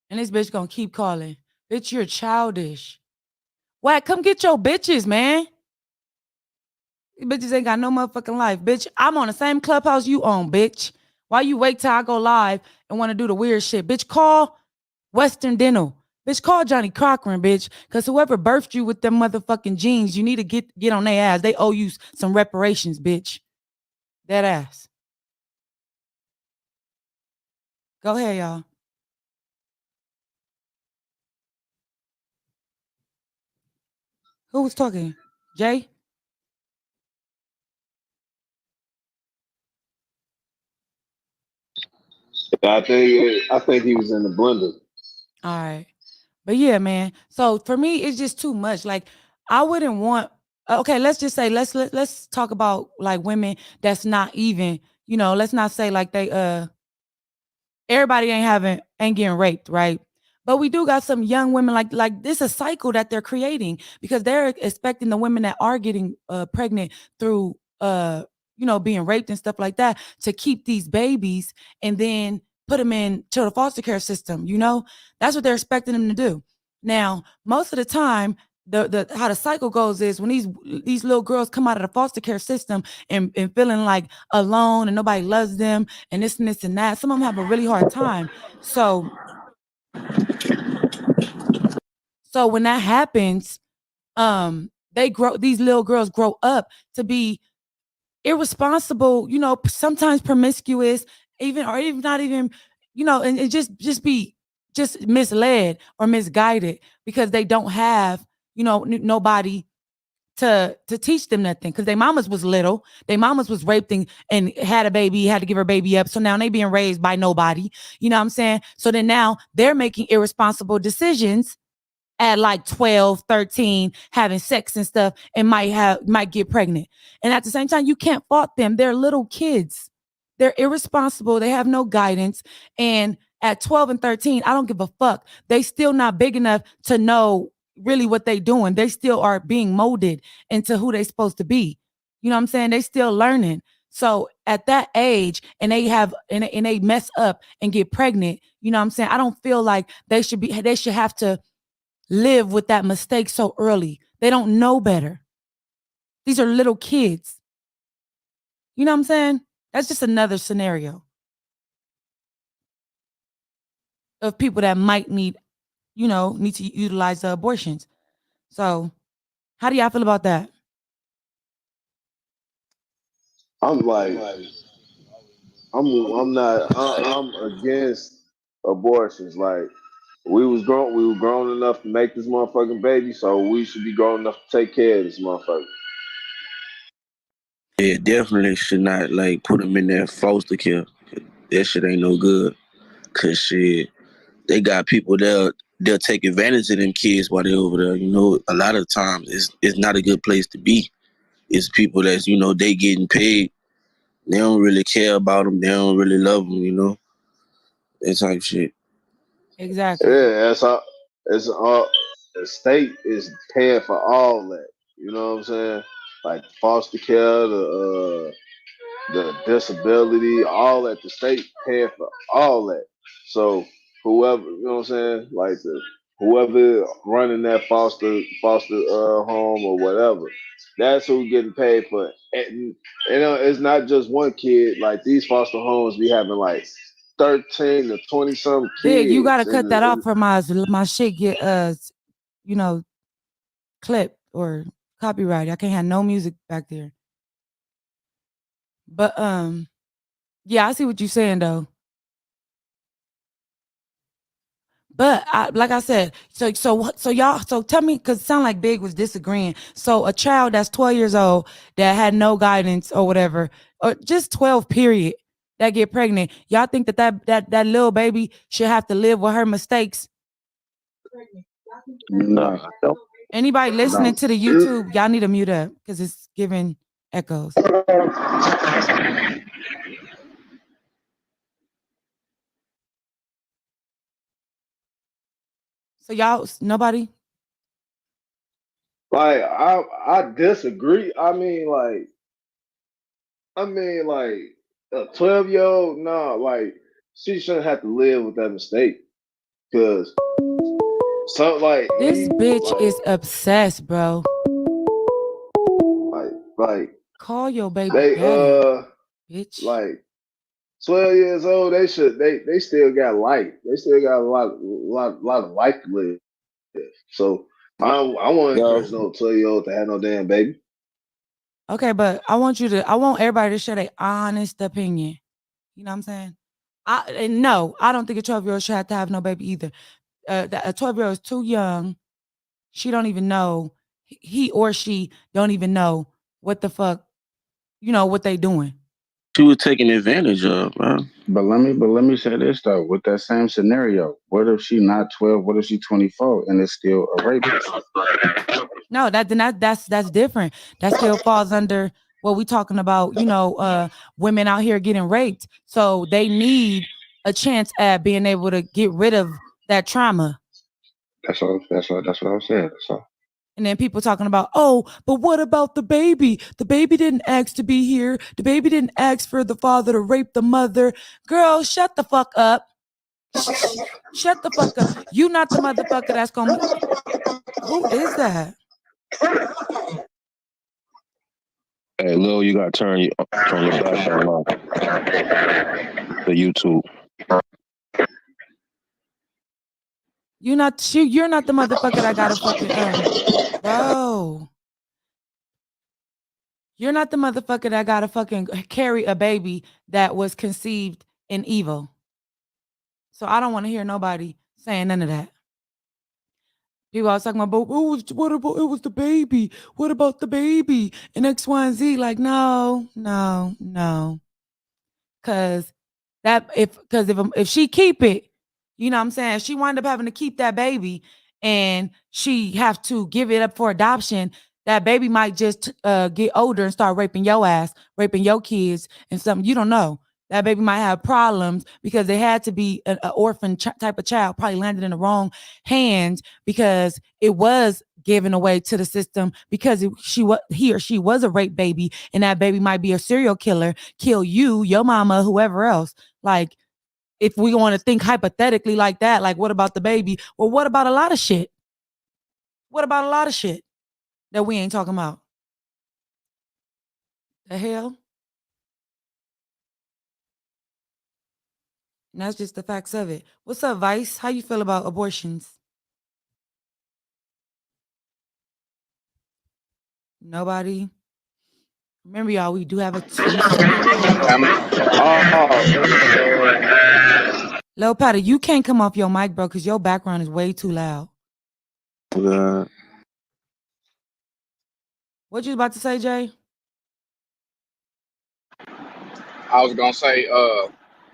And this bitch gonna keep calling. Bitch, you're childish. Wack, come get your bitches, man. These bitches ain't got no motherfucking life. Bitch, I'm on the same Clubhouse you own, bitch. Why you wait till I go live and want to do the weird shit? Bitch, call Western Dental. Bitch, call Johnny Cochran, bitch. Because whoever birthed you with them motherfucking genes, you need to get on their ass. They owe you some reparations, bitch. That ass. Go ahead, y'all. Who was talking? Jay? I think he was in the blender. All right. But yeah, man. So for me, it's just too much. Like, I wouldn't want, okay, let's just say, let's talk about like women that's not even, let's not say like they everybody ain't getting raped, right? But we do got some young women like this is a cycle that they're creating because they're expecting the women that are getting pregnant through being raped and stuff like that to keep these babies and then put them into the foster care system. That's what they're expecting them to do. Now, most of the time, the how the cycle goes is when these little girls come out of the foster care system and feeling like alone and nobody loves them and this and that. Some of them have a really hard time. So when that happens, these little girls grow up to be irresponsible, sometimes promiscuous, even not even, and just be misled or misguided because they don't have, nobody to teach them nothing because their mamas was little. Their mamas was raped and had a baby, had to give her baby up. So now they being raised by nobody. You know what I'm saying? So then now they're making irresponsible decisions at like 12, 13, having sex and stuff, and might get pregnant. And at the same time, you can't fault them. They're little kids. They're irresponsible. They have no guidance. And at 12 and 13, I don't give a fuck. They still not big enough to know really what they doing. They still are being molded into who they supposed to be. You know what I'm saying? They still learning. So at that age, and they mess up and get pregnant, you know what I'm saying? I don't feel like they should have to live with that mistake so early. They don't know better. These are little kids. You know what I'm saying? That's just another scenario of people that might need to utilize the abortions. So how do y'all feel about that? I'm like, I'm against abortions. Like, we were grown enough to make this motherfucking baby, so we should be grown enough to take care of this motherfucker. Yeah, definitely should not like put them in that foster care. That shit ain't no good. Cause shit, they got people they'll take advantage of them kids while they're over there. You know, a lot of times it's not a good place to be. It's people that's they getting paid. They don't really care about them. They don't really love them. That type of shit. Exactly. Yeah, it's all. The state is paying for all that. You know what I'm saying? Like foster care, the disability, all that. The state paying for all that. So whoever, you know what I'm saying, like whoever running that foster home or whatever, that's who getting paid for it. And it's not just one kid. Like these foster homes be having like 13 to 20 some Big, you kids. gotta cut that off for my shit get clipped or copyrighted. I can't have no music back there. But yeah, I see what you're saying though. But like I said, so y'all, so tell me, because it sound like Big was disagreeing. So a child that's 12 years old that had no guidance or whatever, or just 12 period, that get pregnant, y'all think that little baby should have to live with her mistakes? No, I don't. Anybody listening to the YouTube, y'all need to mute up because it's giving echoes. So y'all, nobody? Like I disagree. I mean like a 12-year-old, nah, like she shouldn't have to live with that mistake. Cause so like This bitch is obsessed, bro. Like call your baby they daddy, bitch. like 12 years old, they still got life. They still got a lot of life to live. So I want to encourage no 12-year-old to have no damn baby. Okay, but I want everybody to share their honest opinion. You know what I'm saying? No, I don't think a 12-year-old should have to have no baby either. A 12-year-old is too young. She don't even know. He or she don't even know what the fuck, what they doing. She was taking advantage of, man. But let me say this though. With that same scenario, what if she not 12? What if she 24 and it's still a rapist? No, that's different. That still falls under what we talking about. Women out here getting raped, so they need a chance at being able to get rid of that trauma. That's what I was saying. That's all. And then people talking about, oh, but what about the baby? The baby didn't ask to be here. The baby didn't ask for the father to rape the mother. Girl, shut the fuck up. Shut the fuck up. You not the motherfucker that's gonna. Who is that? Hey, Lil, you gotta turn your background off. The YouTube. You're not the motherfucker that got a fucking bro. You're not the motherfucker that got to fucking carry a baby that was conceived in evil. So I don't want to hear nobody saying none of that. People always talking about, what about it was the baby? What about the baby? And X, Y, and Z. Like, no. Cause if she keep it, you know what I'm saying? If she wind up having to keep that baby and she have to give it up for adoption, that baby might just get older and start raping your ass, raping your kids and something. You don't know. That baby might have problems because they had to be an orphan type of child, probably landed in the wrong hands because it was given away to the system because he or she was a rape baby, and that baby might be a serial killer, kill you, your mama, whoever else. Like, if we want to think hypothetically like that, like, what about the baby? Well, what about a lot of shit? What about a lot of shit that we ain't talking about? The hell? And that's just the facts of it. What's up, Vice? How you feel about abortions? Nobody? Remember, y'all, we do have a 2-second rule. Lil Patty, you can't come off your mic, bro, because your background is way too loud. What you about to say, Jay? I was gonna say,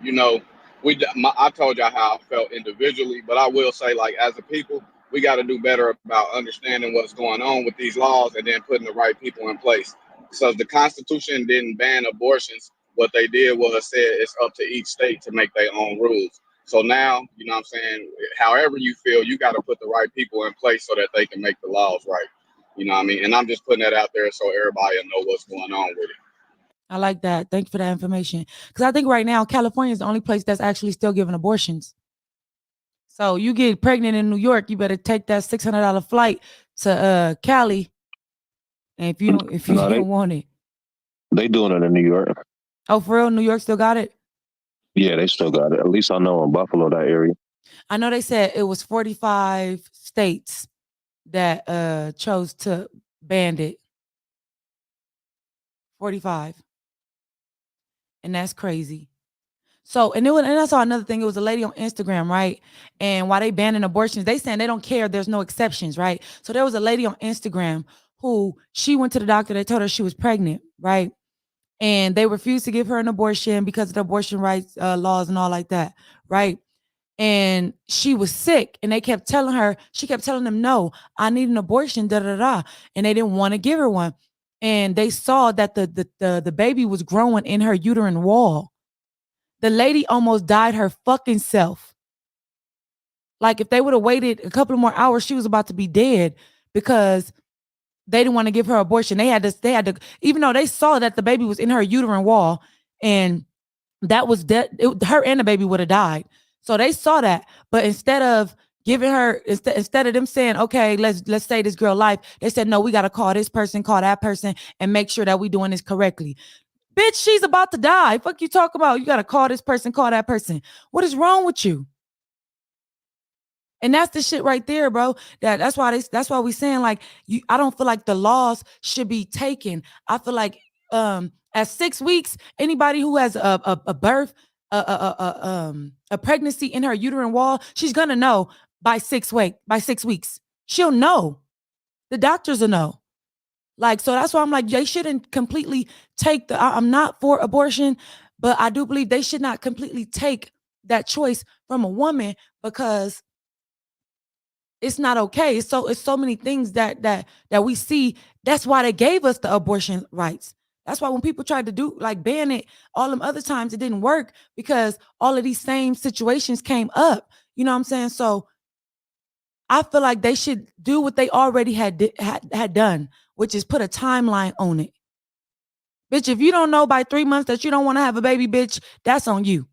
you know, I told y'all how I felt individually, but I will say, like, as a people, we got to do better about understanding what's going on with these laws and then putting the right people in place. So if the Constitution didn't ban abortions, what they did was said it's up to each state to make their own rules. So now, you know what I'm saying, however you feel, you got to put the right people in place so that they can make the laws right. You know what I mean? And I'm just putting that out there so everybody will know what's going on with it. I like that. Thank you for that information. Because I think right now, California is the only place that's actually still giving abortions. So you get pregnant in New York, you better take that $600 flight to Cali. And if you don't want it. They doing it in New York. Oh, for real? New York still got it? Yeah, they still got it. At least I know in Buffalo, that area. I know they said it was 45 states that chose to ban it. 45. And that's crazy. So, and I saw another thing. It was a lady on Instagram, right? And while they banning abortions, they saying they don't care. There's no exceptions, right? So there was a lady on Instagram who she went to the doctor. They told her she was pregnant, right? And they refused to give her an abortion because of the abortion rights laws and all like that, right? And she was sick, and they kept telling her, she kept telling them, no, I need an abortion, da da da. And they didn't want to give her one. And they saw that the baby was growing in her uterine wall. The lady almost died her fucking self. Like, if they would have waited a couple more hours, she was about to be dead because they didn't want to give her abortion. They had to, even though they saw that the baby was in her uterine wall, and that was her and the baby would have died. So they saw that, but instead of giving her, instead of them saying, okay, let's save this girl life, they said, no, we got to call this person, call that person, and make sure that we doing this correctly. Bitch, she's about to die. Fuck you talk about? You got to call this person, call that person. What is wrong with you? And that's the shit right there, bro. That's why we saying, like, I don't feel like the laws should be taken. I feel like at 6 weeks, anybody who has a birth, a pregnancy in her uterine wall, she's gonna know by 6 weeks. She'll know. The doctors will know. Like, so that's why I'm like, they shouldn't completely take I'm not for abortion, but I do believe they should not completely take that choice from a woman, because it's not okay. It's so many things that we see. That's why they gave us the abortion rights. That's why when people tried to do, like, ban it all them other times, it didn't work, because all of these same situations came up. You know what I'm saying? So I feel like they should do what they already had done, which is put a timeline on it. Bitch, if you don't know by 3 months that you don't want to have a baby, bitch, that's on you.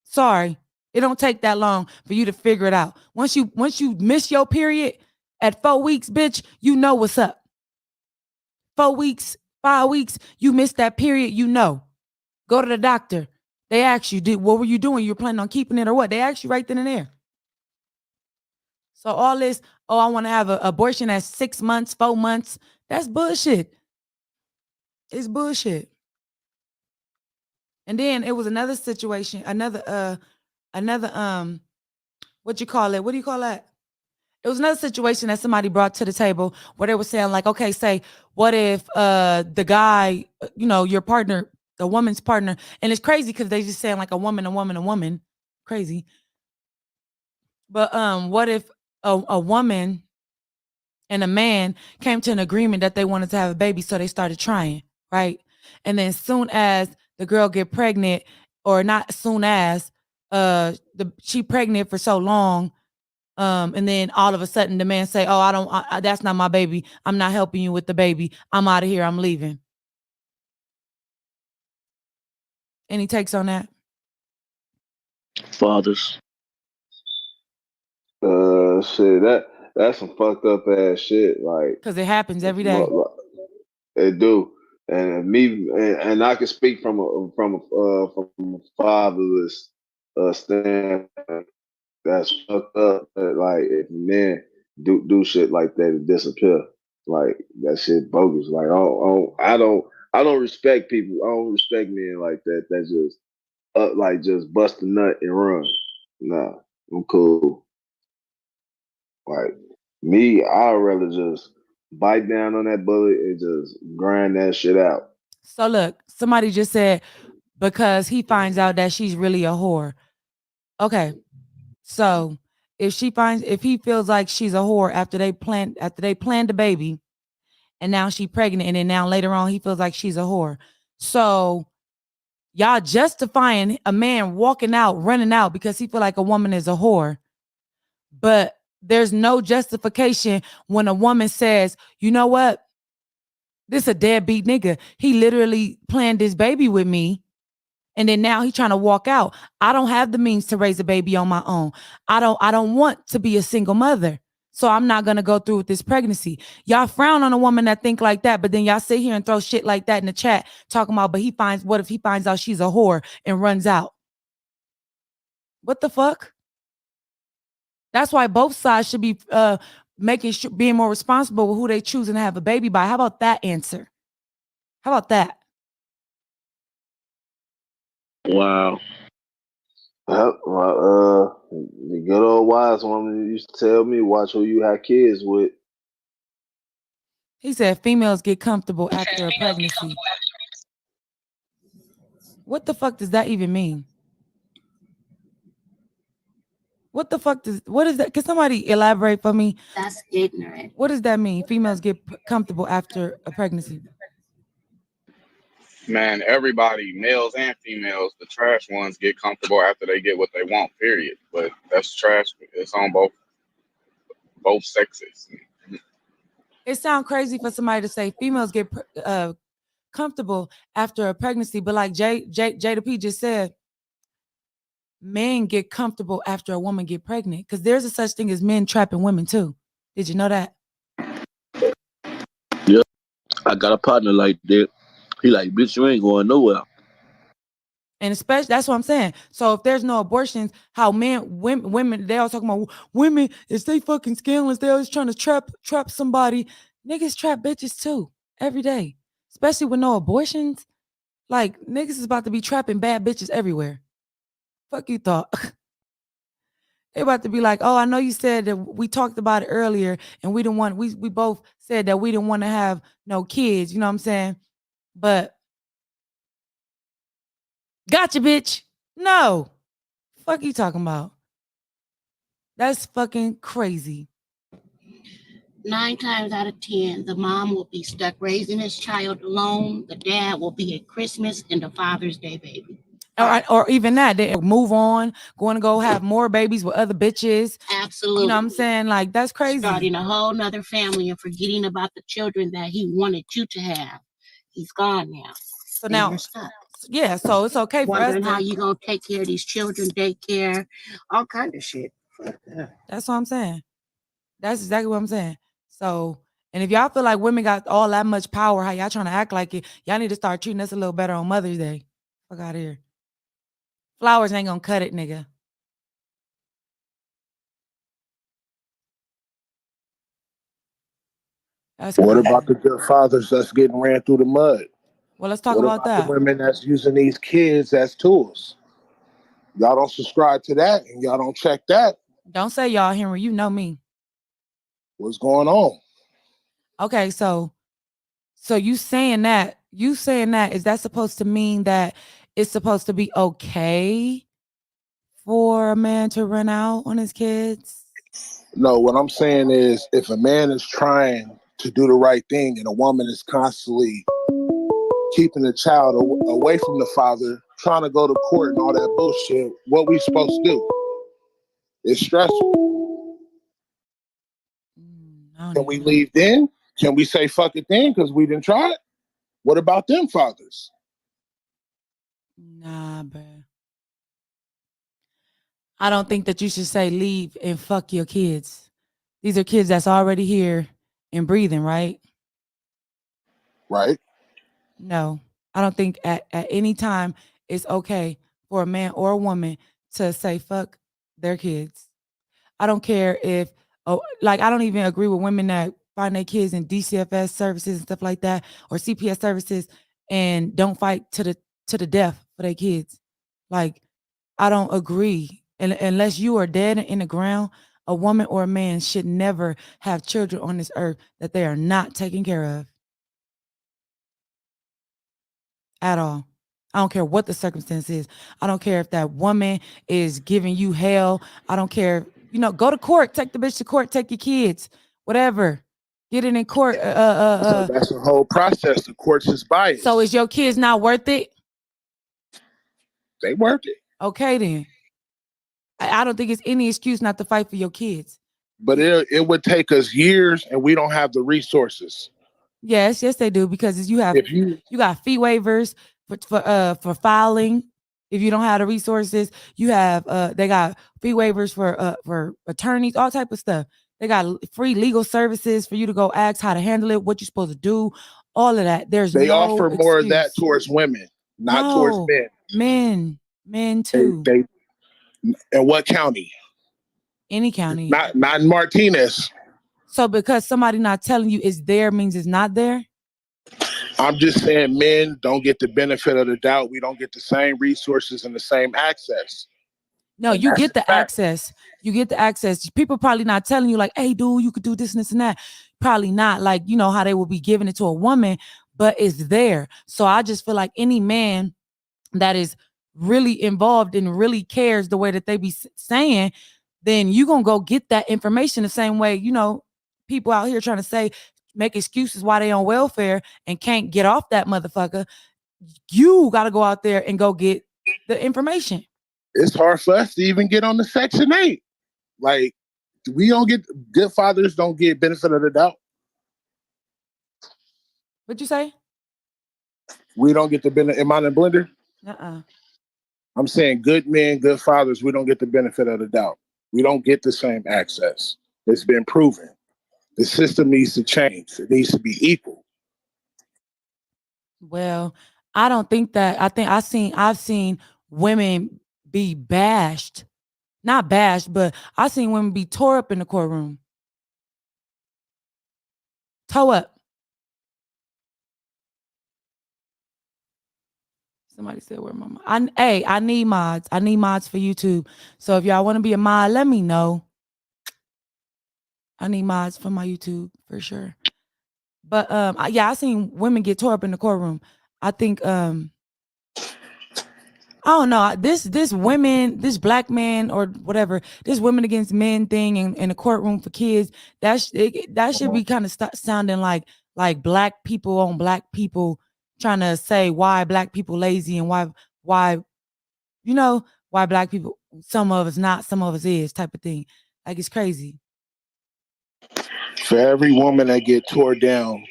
Sorry. It don't take that long for you to figure it out. Once you miss your period at 4 weeks, bitch, you know what's up. 4 weeks, 5 weeks, you missed that period, you know. Go to the doctor. They ask you, what were you doing? You're planning on keeping it or what? They ask you right then and there. So all this, I want to have an abortion at 6 months, 4 months, that's bullshit. It's bullshit. And then it was another situation, another what you call it? What do you call that? It was another situation that somebody brought to the table where they were saying like, okay, say, what if the guy, your partner, the woman's partner, and it's crazy because they just saying like a woman, crazy. But what if a woman and a man came to an agreement that they wanted to have a baby, so they started trying, right? And then soon as the girl get pregnant, or not soon as, she pregnant for so long, and then all of a sudden the man say, "Oh, that's not my baby. I'm not helping you with the baby. I'm out of here. I'm leaving." Any takes on that? Fathers. Shit, that's some fucked up ass shit. Like, because it happens every day. It do, and me, and I can speak from a fatherless standpoint. That's fucked up. Like, if men do shit like that and disappear, like that shit bogus. Like, I don't respect people. I don't respect men like that. That just just bust a nut and run. Nah, I'm cool. Like me, I'd rather just bite down on that bullet and just grind that shit out. So look, somebody just said because he finds out that she's really a whore. Okay, so if he feels like she's a whore after they planned the baby, and now she's pregnant, and then now later on he feels like she's a whore. So y'all justifying a man walking out, running out because he feel like a woman is a whore. But there's no justification when a woman says, you know what? This a deadbeat nigga. He literally planned this baby with me. And then now he's trying to walk out. I don't have the means to raise a baby on my own. I don't want to be a single mother. So I'm not going to go through with this pregnancy. Y'all frown on a woman that think like that, but then y'all sit here and throw shit like that in the chat talking about, what if he finds out she's a whore and runs out? What the fuck? That's why both sides should be being more responsible with who they choosing to have a baby by. How about that answer? How about that? Wow. The good old wise woman used to tell me, watch who you have kids with. He said females get comfortable after a pregnancy. What the fuck does that even mean? What is that? Can somebody elaborate for me? That's ignorant. What does that mean? Females get comfortable after a pregnancy. Man, everybody, males and females, the trash ones get comfortable after they get what they want, period. But that's trash. It's on both sexes. It sounds crazy for somebody to say females get comfortable after a pregnancy, but like Jada P just said, men get comfortable after a woman get pregnant because there's a such thing as men trapping women too. Did you know that? Yeah, I got a partner like that. He like, bitch, you ain't going nowhere. And especially, that's what I'm saying. So if there's no abortions, how women, they all talking about women, is they fucking scandalous. They always trying to trap somebody. Niggas trap bitches too, every day. Especially with no abortions. Like, niggas is about to be trapping bad bitches everywhere. Fuck you thought. They about to be like, oh, I know you said that we talked about it earlier and we both said that we didn't want to have no kids, you know what I'm saying? But gotcha, bitch. No. Fuck you talking about? That's fucking crazy. 9 times out of 10, the mom will be stuck raising his child alone. The dad will be at Christmas and the Father's Day baby. Or even that, they move on, going to go have more babies with other bitches. Absolutely. You know what I'm saying? Like, that's crazy. Starting a whole nother family and forgetting about the children that he wanted you to have. He's gone now. So now you're stuck. Yeah, so it's okay for us. Wondering how you gonna take care of these children, daycare, all kind of shit. That's what I'm saying. That's exactly what I'm saying. So, and if y'all feel like women got all that much power, how y'all trying to act like it, y'all need to start treating us a little better on Mother's Day. Fuck out of here. Flowers ain't gonna cut it, nigga. What about the good fathers that's getting ran through the mud? Well, let's talk what about that. The women that's using these kids as tools. Y'all don't subscribe to that and y'all don't check that. Don't say y'all, Henry. You know me. What's going on? Okay, so you saying that is that supposed to mean that it's supposed to be okay for a man to run out on his kids? No, what I'm saying is if a man is trying to do the right thing and a woman is constantly keeping the child away from the father, trying to go to court and all that bullshit, what we supposed to do? It's stressful. Can we leave then? Can we say fuck it then because we didn't try it? What about them fathers? Nah, bro. I don't think that you should say leave and fuck your kids. These are kids that's already here and breathing, right? Right. No, I don't think at any time it's okay for a man or a woman to say fuck their kids. I don't care if, I don't even agree with women that find their kids in DCFS services and stuff like that, or CPS services, and don't fight to the death for their kids. Like, I don't agree. And unless you are dead in the ground, a woman or a man should never have children on this earth that they are not taking care of. At all. I don't care what the circumstance is. I don't care if that woman is giving you hell. I don't care. Go to court, take the bitch to court, take your kids, whatever. Get it in court. So that's the whole process. The court's is biased. So is your kids not worth it? They worth it. Okay, then. I don't think it's any excuse not to fight for your kids. But it would take us years, and we don't have the resources. Yes, they do, because you got fee waivers for filing. If you don't have the resources, you have they got fee waivers for attorneys, all type of stuff. They got free legal services for you to go ask how to handle it, what you're supposed to do, all of that. They no offer more of that excuse. towards women, not towards men. Men too. They in what county? Any county. Not in Martinez. So because somebody not telling you it's there means it's not there? I'm just saying men don't get the benefit of the doubt. We don't get the same resources and the same access. No, you get the access. You get the access. People probably not telling you like, hey, dude, you could do this and this and that. Probably not like, how they will be giving it to a woman, but it's there. So I just feel like any man that is really involved and really cares the way that they be saying, then you going to go get that information the same way, people out here trying to make excuses why they on welfare and can't get off that motherfucker. You got to go out there and go get the information. It's hard for us to even get on the Section 8. Like, we don't get, good fathers don't get benefit of the doubt. What'd you say? We don't get the benefit. Am I in the blender? I'm saying good men, good fathers, we don't get the benefit of the doubt. We don't get the same access. It's been proven. The system needs to change. It needs to be equal. Well, I don't think that. I think I've seen women be bashed. Not bashed, but I've seen women be tore up in the courtroom. Toe up. Somebody said, where my mod? I need mods. I need mods for YouTube. So if y'all want to be a mod, let me know. I need mods for my YouTube for sure. But I seen women get tore up in the courtroom. I think I don't know. This black man or whatever, this women against men thing in the courtroom for kids, that should be kind of sounding like black people on black people trying to say why black people lazy and why black people, some of us not, some of us is type of thing. Like, it's crazy. For every woman that get tore down,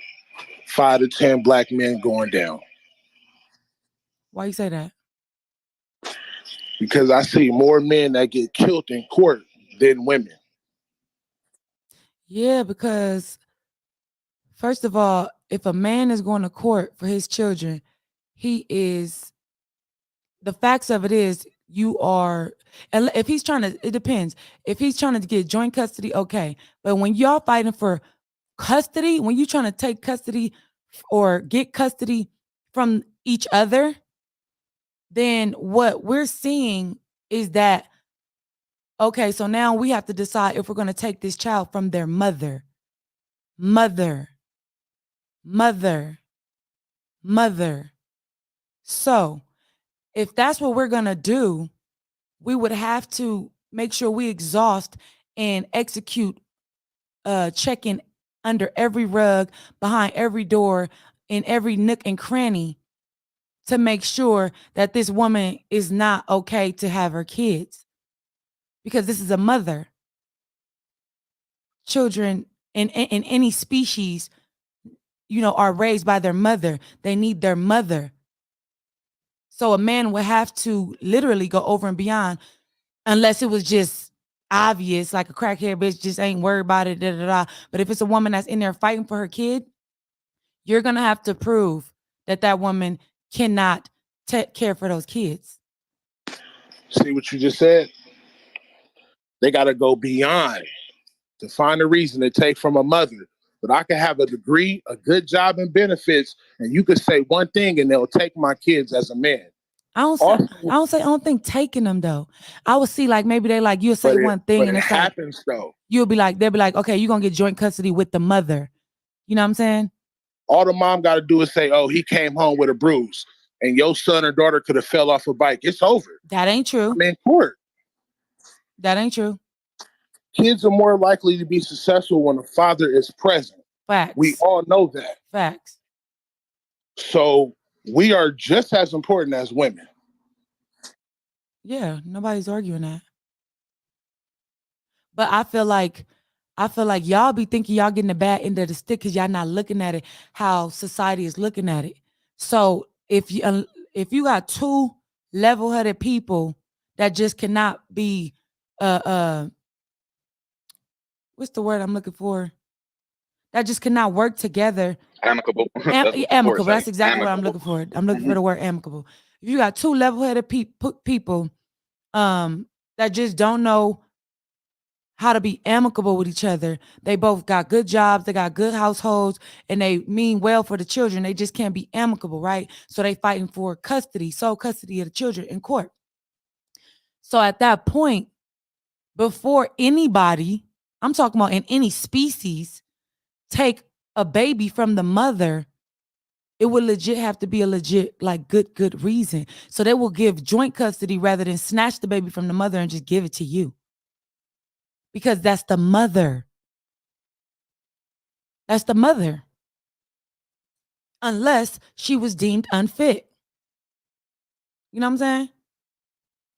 5 to 10 black men going down. Why you say that? Because I see more men that get killed in court than women. Yeah, because first of all, if a man is going to court for his children, the facts of it is if he's trying to, it depends. If he's trying to get joint custody, okay. But when y'all fighting for custody, when you're trying to take custody or get custody from each other, then what we're seeing is that, okay, so now we have to decide if we're going to take this child from their mother. mother. So if that's what we're going to do, we would have to make sure we exhaust and execute checking under every rug, behind every door, in every nook and cranny to make sure that this woman is not okay to have her kids. Because this is a mother. Children in any species, are raised by their mother. They need their mother. So a man would have to literally go over and beyond, unless it was just obvious, like a crackhead bitch just ain't worried about it, But if it's a woman that's in there fighting for her kid, you're going to have to prove that woman cannot take care for those kids. See what you just said? They got to go beyond to find a reason to take from a mother. But I can have a degree, a good job and benefits, and you could say one thing and they'll take my kids as a man. I don't think taking them though. I would see like maybe you'll say one thing and it it's happens though. They'll be like, okay, you're gonna get joint custody with the mother. You know what I'm saying? All the mom got to do is say, "Oh, he came home with a bruise," and your son or daughter could have fell off a bike. It's over. That ain't true. I'm in court. That ain't true. Kids are more likely to be successful when the father is present. Facts. We all know that. Facts. So we are just as important as women. Yeah, nobody's arguing that. But I feel like y'all be thinking y'all getting the bad end of the stick because y'all not looking at it how society is looking at it. So if you got two level-headed people that just cannot be what's the word I'm looking for? That just cannot work together. Amicable. Amicable. That's exactly what I'm looking for. I'm looking for the word amicable. If you got two level-headed people that just don't know how to be amicable with each other. They both got good jobs, they got good households, and they mean well for the children. They just can't be amicable, right? So they fighting for sole custody of the children in court. So at that point, before anybody, I'm talking about in any species, take a baby from the mother, it would legit have to be a legit, like good reason. So they will give joint custody rather than snatch the baby from the mother and just give it to you. Because that's the mother. That's the mother. Unless she was deemed unfit. You know what I'm saying?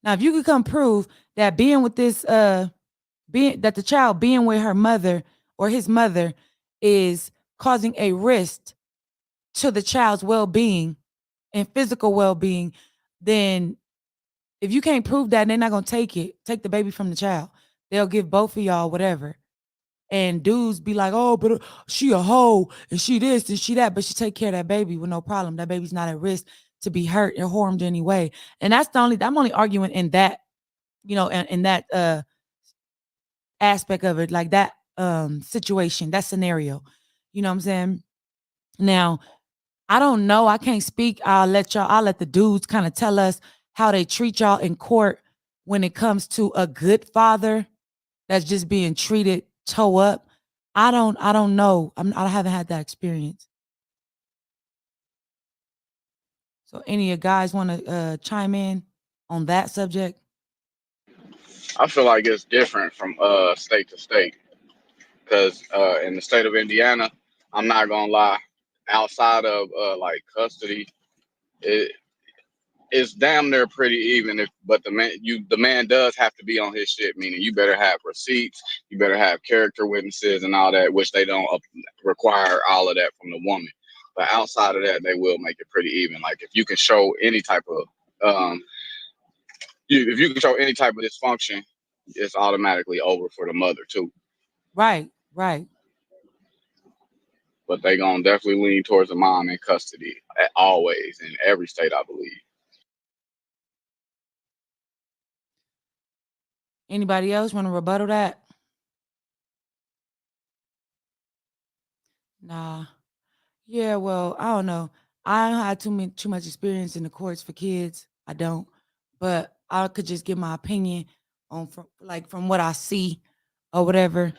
Now, if you could come prove that being with this, that the child being with her mother or his mother is causing a risk to the child's well-being and physical well-being, then if you can't prove that, they're not going to take the baby from the child. They'll give both of y'all whatever. And dudes be like, oh, but she a hoe and she this and she that, but she take care of that baby with no problem. That baby's not at risk to be hurt or harmed anyway. And I'm only arguing in that, in that aspect of it, like that situation, that scenario. You know what I'm saying? Now, I don't know. I can't speak. I'll let the dudes kind of tell us how they treat y'all in court when it comes to a good father that's just being treated toe up. I don't know. I haven't had that experience. So any of you guys want to chime in on that subject? I feel like it's different from state to state. Because in the state of Indiana, I'm not gonna lie, outside of like custody, it's damn near pretty even. But the man does have to be on his shit. Meaning you better have receipts, you better have character witnesses and all that, which they don't require all of that from the woman. But outside of that, they will make it pretty even. Like if you can show any type of if you can show any type of dysfunction, it's automatically over for the mother too. Right. But they gonna definitely lean towards the mom in custody always in every state, I believe. Anybody else want to rebuttal that? Nah. Yeah, well, I don't know. I don't have too much experience in the courts for kids. I don't. But I could just give my opinion on from what I see or whatever.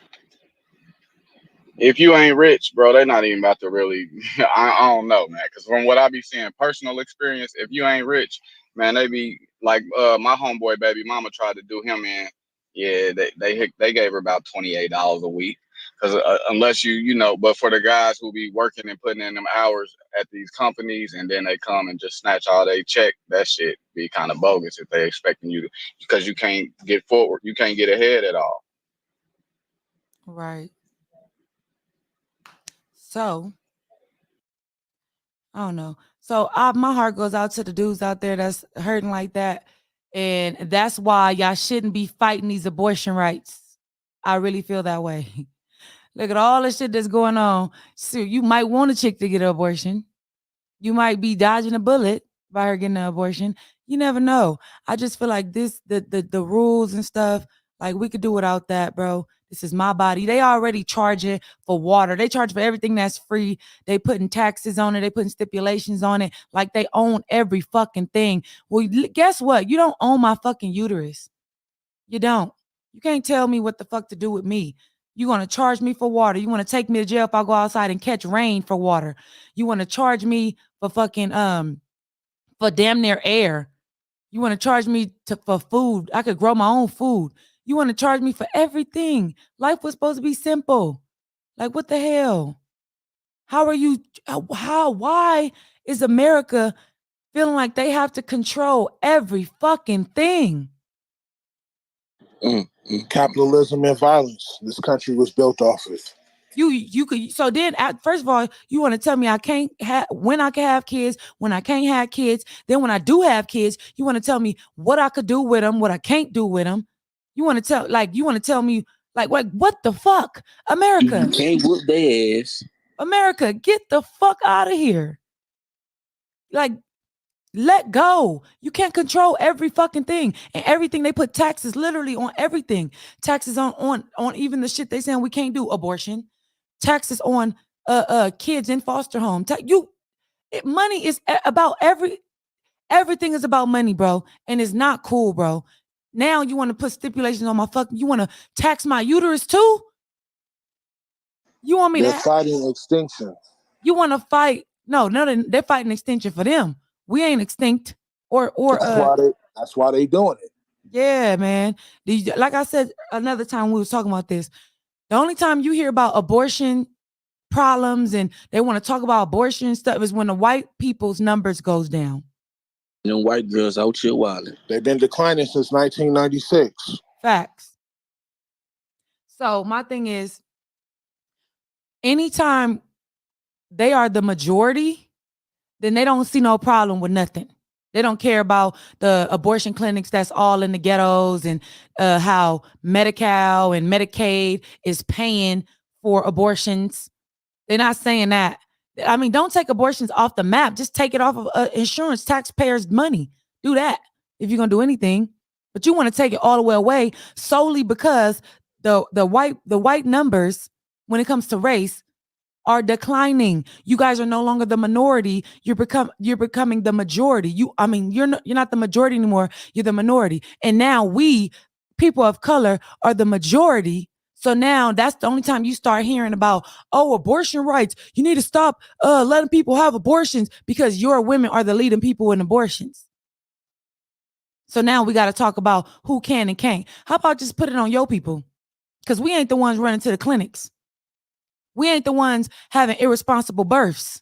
if you ain't rich, bro, they're not even about to really. I don't know, man. Because from what I be seeing, personal experience, if you ain't rich, man, they be like my homeboy baby mama tried to do him in. Yeah, they gave her about $28 a week. Because unless you know, but for the guys who be working and putting in them hours at these companies, and then they come and just snatch all they check, that shit be kind of bogus if they expecting you to, because you can't get forward, you can't get ahead at all. Right. So I don't know. So my heart goes out to the dudes out there that's hurting like that. And that's why y'all shouldn't be fighting these abortion rights. I really feel that way. Look at all the shit that's going on. So you might want a chick to get an abortion. You might be dodging a bullet by her getting an abortion. You never know. I just feel like the rules and stuff, like we could do without that, bro. This is my body. They already charging for water. They charge for everything that's free. They putting taxes on it. They putting stipulations on it. Like they own every fucking thing. Well, guess what? You don't own my fucking uterus. You don't. You can't tell me what the fuck to do with me. You want to charge me for water. You want to take me to jail if I go outside and catch rain for water. You want to charge me for fucking for damn near air. You want to charge me for food. I could grow my own food. You want to charge me for everything. Life was supposed to be simple. Like what the hell? How are you why is America feeling like they have to control every fucking thing? Capitalism and violence. This country was built off of. You could, so then first of all, you want to tell me I can't have, when I can have kids, when I can't have kids. Then when I do have kids, you want to tell me what I could do with them, what I can't do with them. You want to tell me like what the fuck? America. You can't whoop their ass. America, get the fuck out of here. Like, let go. You can't control every fucking thing. And everything they put taxes literally on everything. Taxes on even the shit they saying we can't do, abortion. Taxes on kids in foster home. Money is about everything is about money, bro. And it's not cool, bro. Now you want to put stipulations on my you want to tax my uterus too? You want me They're to fighting extinction. You want to fight? No, they're fighting extinction for them. We ain't extinct. Or that's why they doing it. Yeah, man. Like I said another time we was talking about this. The only time you hear about abortion problems and they want to talk about abortion and stuff is when the white people's numbers goes down. Them white girls out here wilding. They've been declining since 1996. Facts. So my thing is, anytime they are the majority, then they don't see no problem with nothing. They don't care about the abortion clinics that's all in the ghettos and how Medi-Cal and Medicaid is paying for abortions. They're not saying that. I mean, don't take abortions off the map. Just take it off of insurance taxpayers' money. Do that if you're gonna do anything. But you want to take it all the way away solely because the white numbers when it comes to race are declining. You guys are no longer the minority. You're becoming the majority. You're not the majority anymore. You're the minority. And now we, people of color, are the majority. So now that's the only time you start hearing about, abortion rights. You need to stop letting people have abortions because your women are the leading people in abortions. So now we got to talk about who can and can't. How about just put it on your people? Because we ain't the ones running to the clinics. We ain't the ones having irresponsible births.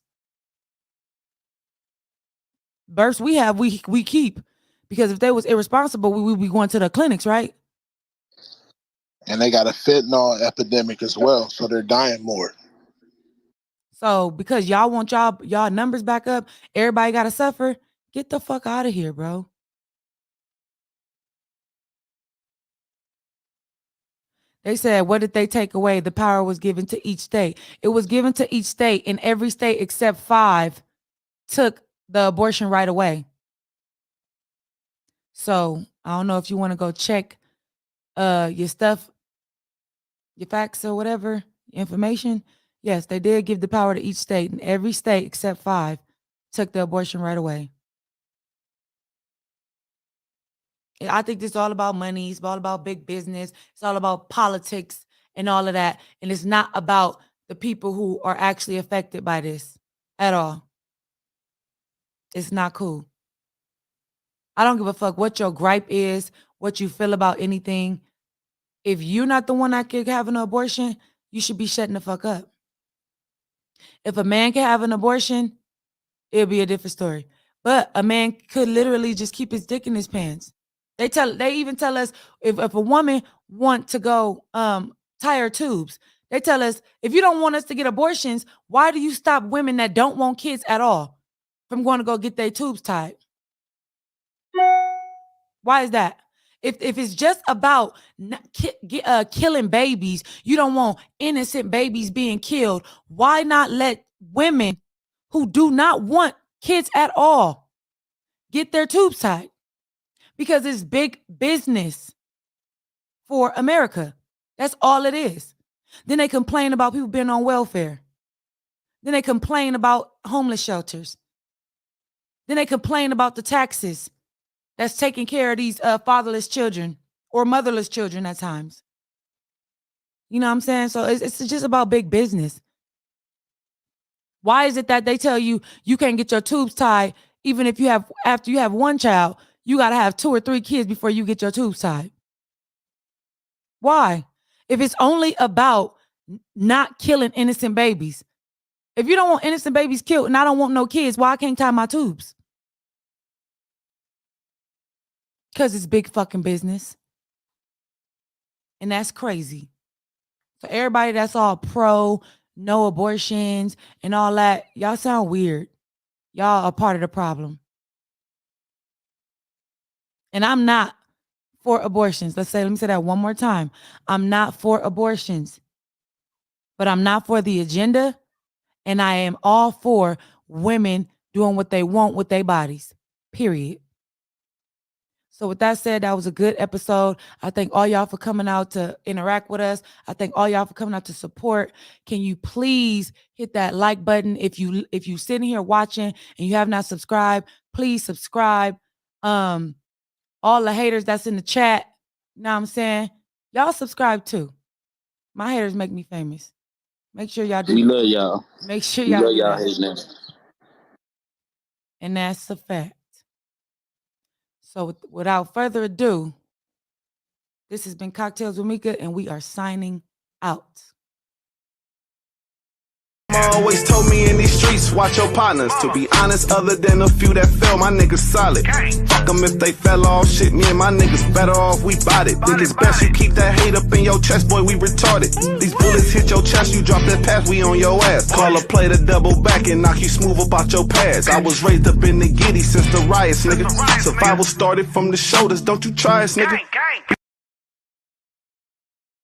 Births we have, we keep. Because if they was irresponsible, we would be going to the clinics, right? And they got a fentanyl epidemic as well, so they're dying more. So because y'all want y'all numbers back up, everybody got to suffer. Get the fuck out of here, bro. They said, what did they take away? The power was given to each state. It was given to each state, and every state except 5 took the abortion right away. So I don't know if you want to go check your stuff, your facts or whatever, information. Yes, they did give the power to each state, and every state except 5 took the abortion right away. I think this is all about money. It's all about big business. It's all about politics and all of that. And it's not about the people who are actually affected by this at all. It's not cool. I don't give a fuck what your gripe is, what you feel about anything. If you're not the one that could have an abortion, you should be shutting the fuck up. If a man can have an abortion, it'll be a different story. But a man could literally just keep his dick in his pants. They even tell us if a woman want to go tie her tubes, they tell us if you don't want us to get abortions, why do you stop women that don't want kids at all from going to go get their tubes tied? Why is that? If it's just about killing babies, you don't want innocent babies being killed, why not let women who do not want kids at all get their tubes tied? Because it's big business for America. That's all it is. Then they complain about people being on welfare. Then they complain about homeless shelters. Then they complain about the taxes that's taking care of these fatherless children or motherless children at times. You know what I'm saying? So it's just about big business. Why is it that they tell you you can't get your tubes tied even if after you have one child, you got to have 2 or 3 kids before you get your tubes tied? Why? If it's only about not killing innocent babies. If you don't want innocent babies killed and I don't want no kids, why I can't tie my tubes? Because it's big fucking business. And that's crazy. For everybody that's all pro, no abortions and all that, y'all sound weird. Y'all are part of the problem. And I'm not for abortions. Let me say that one more time. I'm not for abortions. But I'm not for the agenda. And I am all for women doing what they want with their bodies. Period. So with that said, that was a good episode. I thank all y'all for coming out to interact with us. I thank all y'all for coming out to support. Can you please hit that like button? If you sitting here watching and you have not subscribed, please subscribe. All the haters that's in the chat, you know what I'm saying? Y'all subscribe too. My haters make me famous. Make sure y'all do. We love y'all. Make sure We y'all love do y'all that. hating us. And that's a fact. So without further ado, this has been Cocktails with Meeka, and we are signing out. Mama always told me in these streets, watch your partners. To be honest, other than a few that fell, my niggas solid. Fuck them if they fell off, shit, me and my niggas better off, we bought it. Think it's best you keep that hate up in your chest, boy, we retarded. These bullets hit your chest, you drop that pass, we on your ass. Call a play to double back and knock you smooth up out your pads. I was raised up in the giddy since the riots, nigga. Survival started from the shoulders, don't you try us, nigga.